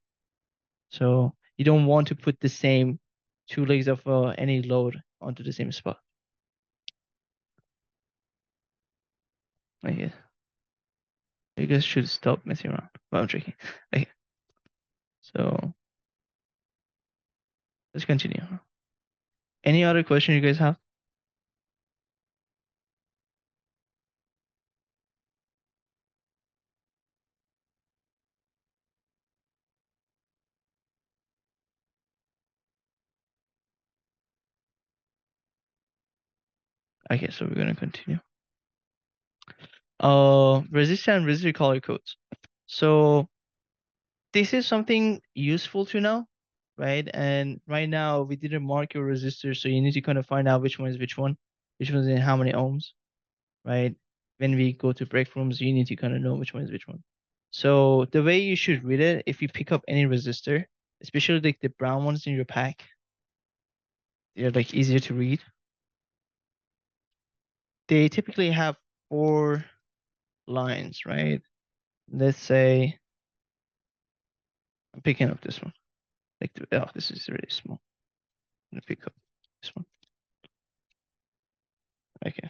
[SPEAKER 1] So you don't want to put the same 2 legs of any load onto the same spot. Okay. You guys should stop messing around. Well, I'm joking. Okay. So let's continue. Any other question you guys have? Okay, so we're gonna continue. Resistor and resistor color codes. So this is something useful to know, right? And right now we didn't mark your resistor, so you need to kind of find out which one is which one, which one's in how many ohms, right? When we go to break rooms, you need to kind of know which one is which one. So the way you should read it, if you pick up any resistor, especially like the brown ones in your pack, they're like easier to read. They typically have 4 lines, right? Let's say I'm picking up this one. Like, oh, this is really small. I'm gonna pick up this one. Okay.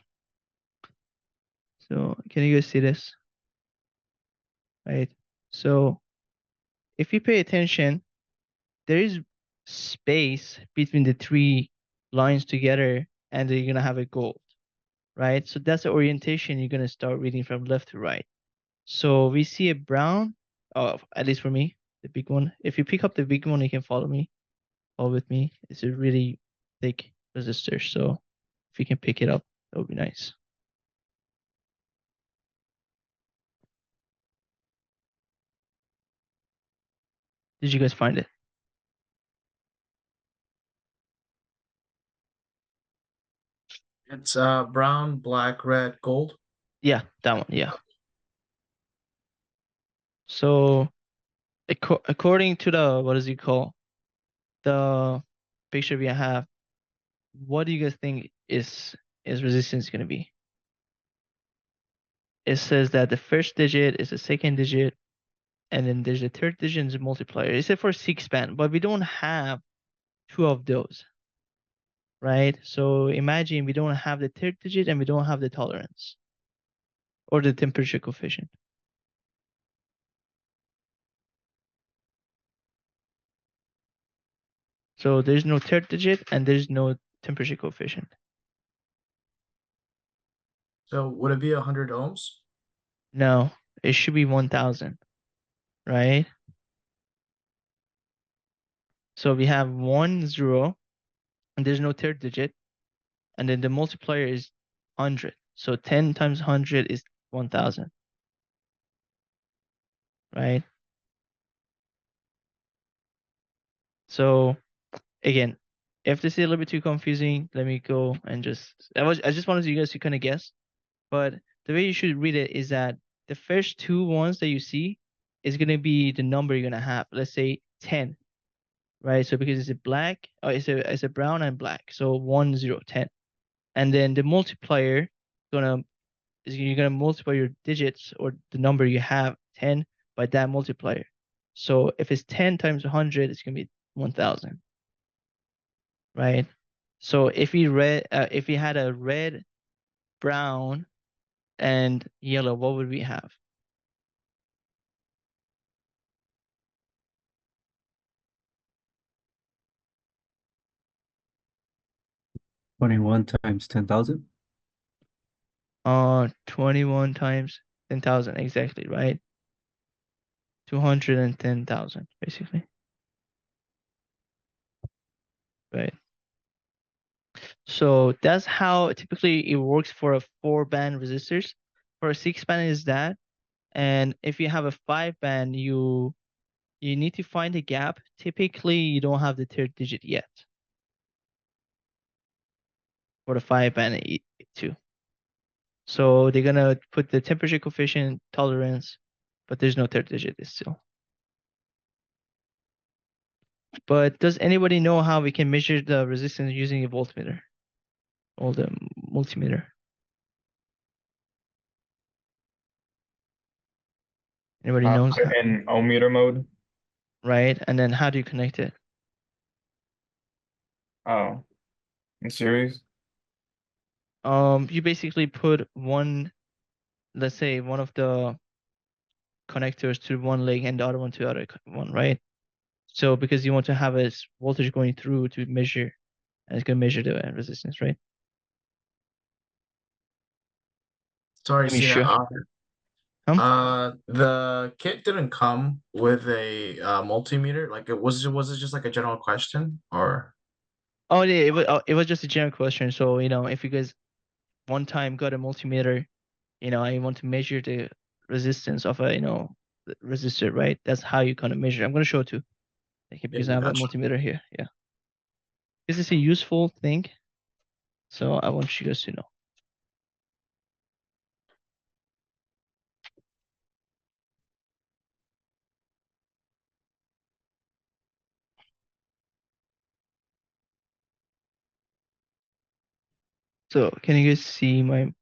[SPEAKER 1] So can you guys see this? Right. So if you pay attention, there is space between the 3 lines together, and then you're gonna have a gold, right? So that's the orientation you're gonna start reading from left to right. So we see a brown, at least for me, the big one. If you pick up the big one, you can follow me, follow with me. It's a really thick resistor, so if you can pick it up, that would be nice. Did you guys find it?
[SPEAKER 10] It's brown, black, red, gold.
[SPEAKER 1] Yeah, that one. Yeah. So according to the, what does it call? The picture we have, what do you guys think is resistance going to be? It says that the first digit is the second digit, and then there's a third digit and the multiplier. It's for 6-band, but we don't have 2 of those, right? So imagine we don't have the third digit and we don't have the tolerance or the temperature coefficient. So there's no third digit and there's no temperature coefficient.
[SPEAKER 10] So would it be 100 ohms?
[SPEAKER 1] No, it should be 1000, right? So we have 1, 0, and there's no third digit, and then the multiplier is 100. So 10 times 100 is 1000, right? So again, if this is a little bit too confusing, let me go and I just wanted you guys to kind of guess, but the way you should read it is that the first 2 ones that you see is going to be the number you're going to have. Let's say 10, right? So because it's a black, it's a brown and black. So 1, 0, 10. And then the multiplier you're gonna multiply your digits or the number you have 10 by that multiplier. So if it's 10 times 100, it's gonna be 1000, right? So if we had a red, brown, and yellow, what would we have?
[SPEAKER 3] $21 times 10,000.
[SPEAKER 1] 21 times 10,000, exactly, right? 210,000, basically. Right. So that's how typically it works for a 4-band resistors. For a 6-band is that, and if you have a 5-band, you need to find a gap. Typically, you don't have the third digit yet for the 5-band too. So they're gonna put the temperature coefficient, tolerance, but there's no third digit still. But does anybody know how we can measure the resistance using a voltmeter or the multimeter? Anybody knows
[SPEAKER 5] Put
[SPEAKER 1] how?
[SPEAKER 5] it in ohm meter mode.
[SPEAKER 1] Right? And then how do you connect it?
[SPEAKER 5] Oh, in series.
[SPEAKER 1] You basically put one, let's say one of the connectors to one leg and the other one to the other one, right? So because you want to have a voltage going through to measure, and it's gonna measure the resistance, right?
[SPEAKER 10] Sorry,
[SPEAKER 1] Let me
[SPEAKER 10] Cena.
[SPEAKER 1] show.
[SPEAKER 10] The kit didn't come with a multimeter. Like, was it just like a general question, or?
[SPEAKER 1] Oh yeah, it was just a general question. So if you guys one time got a multimeter, I want to measure the resistance of a the resistor, right? That's how you kind of measure. I'm gonna show it too, okay, because I have a
[SPEAKER 10] Gotcha.
[SPEAKER 1] multimeter here. Yeah, this is a useful thing, so I want you guys to know. So can you guys see my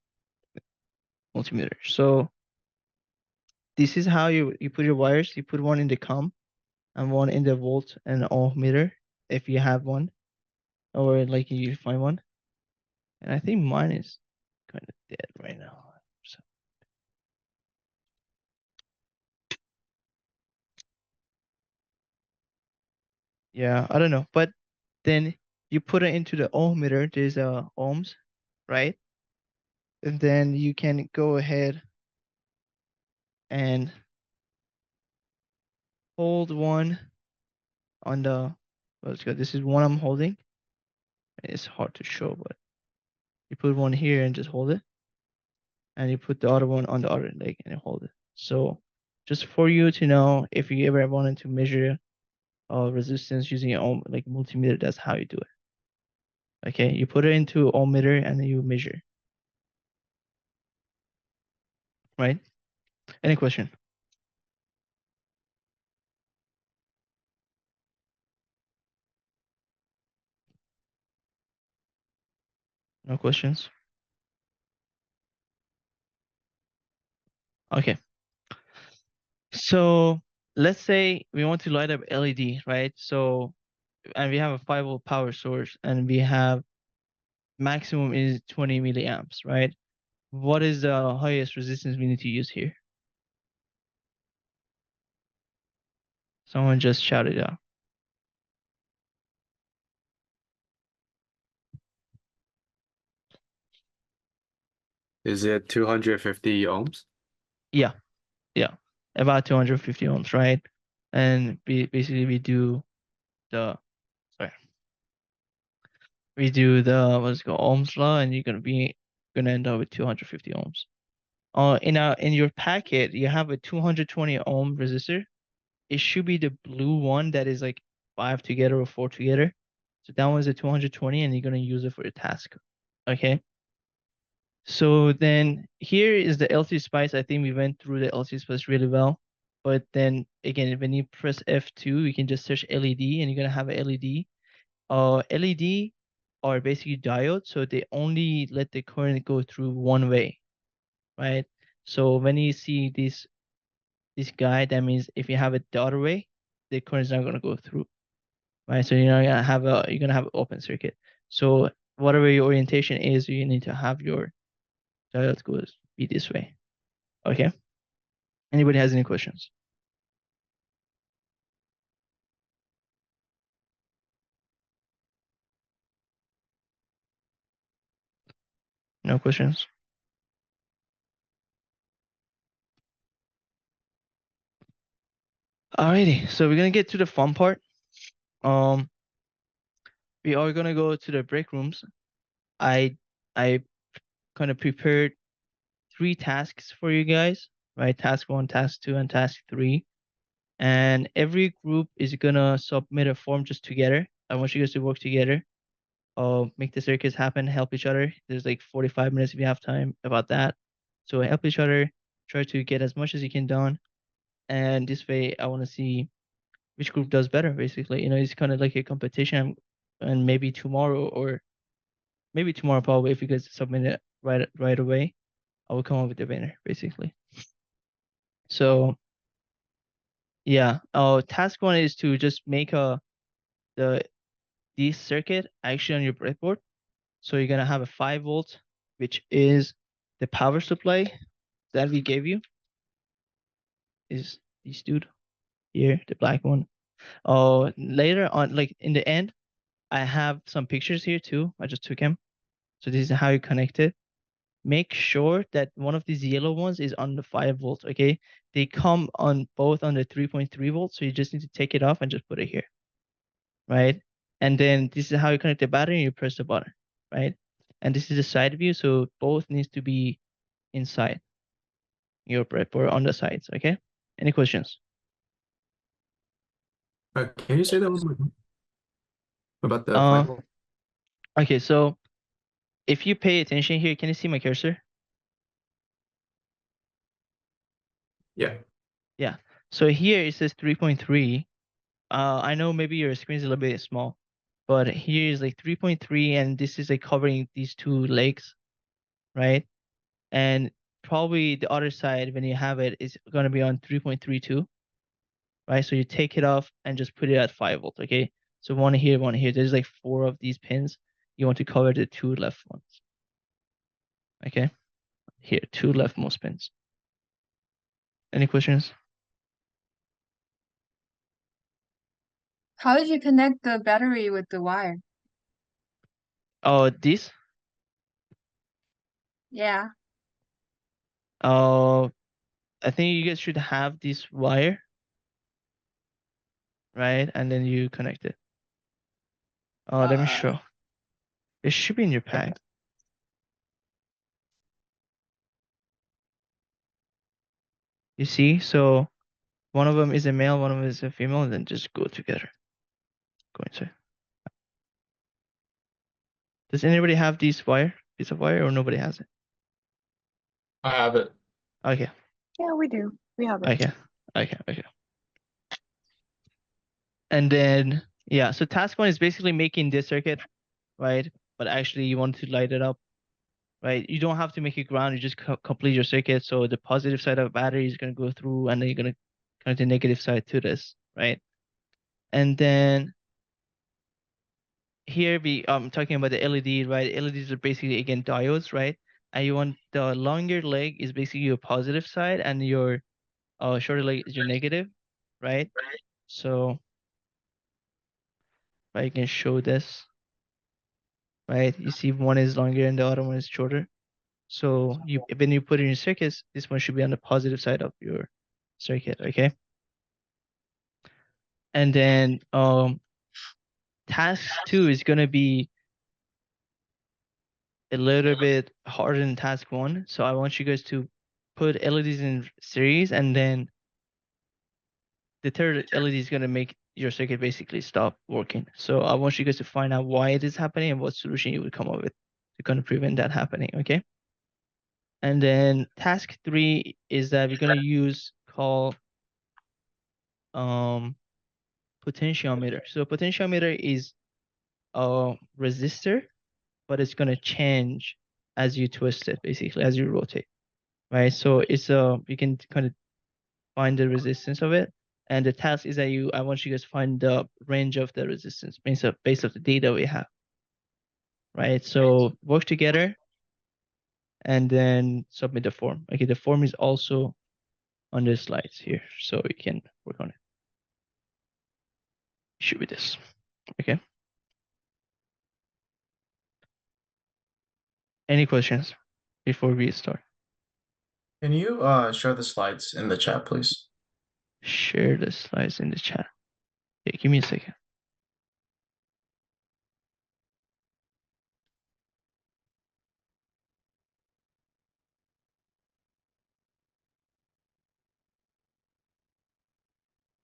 [SPEAKER 1] multimeter? So this is how you put your wires. You put one in the comm and one in the volt and ohm meter if you have one, or like you find one. And I think mine is kind of dead right now. So yeah, I don't know, but then you put it into the ohm meter. There's ohms, right? And then you can go ahead and hold one on the. Let's go. This is one I'm holding. It's hard to show, but you put one here and just hold it, and you put the other one on the other leg and you hold it. So just for you to know, if you ever wanted to measure resistance using your own like multimeter, that's how you do it. Okay, you put it into ohm meter and then you measure. Right? Any question? No questions? Okay. So let's say we want to light up LED, right? So, and we have a 5-volt power source and we have maximum is 20 milliamps, right? What is the highest resistance we need to use here? Someone just shouted out.
[SPEAKER 11] Is it 250 ohms?
[SPEAKER 1] Yeah, yeah, about 250 ohms, right? And basically we do the, sorry, we do the what's it called, Ohm's law, and you're gonna end up with 250 ohms. In your packet, you have a 220 ohm resistor. It should be the blue one that is like 5 together or 4 together. So that one's a 220, and you're gonna use it for your task. Okay. So then here is the LC spice. I think we went through the LC spice really well. But then again, when you press F2, you can just search LED, and you're gonna have a LED. LED are basically diodes, so they only let the current go through one way, right? So when you see this guy, that means if you have it the other way, the current is not gonna go through, right? So you're gonna have an open circuit. So whatever your orientation is, you need to have your diode goes be this way. Okay. Anybody has any questions? No questions? Alrighty, so we're gonna get to the fun part. We are gonna go to the break rooms. I kind of prepared 3 tasks for you guys, right? Task 1, task 2, and task 3. And every group is gonna submit a form just together. I want you guys to work together. Make the circuits happen, help each other. There's like 45 minutes if you have time about that. So help each other, try to get as much as you can done. And this way, I want to see which group does better, basically. It's kind of like a competition. And maybe tomorrow, or maybe tomorrow probably, if you guys submit it right away, I will come up with the winner, basically. So yeah, task 1 is to just make the this circuit actually on your breadboard. So you're gonna have a 5 volt, which is the power supply that we gave you. Is this dude here, the black one. Oh, later on, like in the end, I have some pictures here too. I just took them. So this is how you connect it. Make sure that one of these yellow ones is on the 5 volt, okay? They come on both on the 3.3 volts, so you just need to take it off and just put it here, right? And then this is how you connect the battery and you press the button, right? And this is the side view, so both needs to be inside your breadboard on the sides, okay? Any questions?
[SPEAKER 14] Can you say that one more time? About the
[SPEAKER 1] Uh,
[SPEAKER 14] 5 volt?
[SPEAKER 1] Okay, so if you pay attention here, can you see my cursor?
[SPEAKER 14] Yeah.
[SPEAKER 1] Yeah. So here it says 3.3. I know maybe your screen is a little bit small, but here is like 3.3, and this is like covering these two legs, right? And probably the other side when you have it is gonna be on 3.32, right? So you take it off and just put it at 5 volt, okay? So one here, one here. There's like 4 of these pins. You want to cover the 2 left ones. Okay? Here, 2 leftmost pins. Any questions?
[SPEAKER 13] How did you connect the battery with the wire?
[SPEAKER 1] Oh, this?
[SPEAKER 13] Yeah.
[SPEAKER 1] Oh, I think you guys should have this wire, right? And then you connect it. Oh, let me show. It should be in your pack. You see? So one of them is a male, one of them is a female, and then just go together. Go inside. Does anybody have this piece of wire, or nobody has it?
[SPEAKER 5] I have it.
[SPEAKER 1] Okay.
[SPEAKER 2] Yeah, we do. We have it.
[SPEAKER 1] Okay. And then, yeah, so task 1 is basically making this circuit, right? But actually you want to light it up, right? You don't have to make it ground, you just complete your circuit. So the positive side of the battery is going to go through, and then you're going to connect the negative side to this, right? And then here I'm talking about the LED, right? LEDs are basically, again, diodes, right? And you want the longer leg is basically your positive side, and your shorter leg is your negative, right? So I can show this, right? You see one is longer and the other one is shorter. So when you put in your circuits, this one should be on the positive side of your circuit, okay? And then task 2 is gonna be a little bit harder than task 1. So I want you guys to put LEDs in series, and then the third LED is gonna make your circuit basically stop working. So I want you guys to find out why it is happening and what solution you would come up with to kind of prevent that happening, okay? And then task 3 is that we're gonna call potentiometer. So potentiometer is a resistor, but it's gonna change as you twist it, basically as you rotate, right? So it's you can kind of find the resistance of it, and the task is that I want you guys to find the range of the resistance based of the data we have, right? So work together, and then submit the form. Okay, the form is also on the slides here, so you can work on it. Should be this. Okay. Any questions before we start?
[SPEAKER 10] Can you share the slides in the chat, please?
[SPEAKER 1] Share the slides in the chat. Okay, give me a second.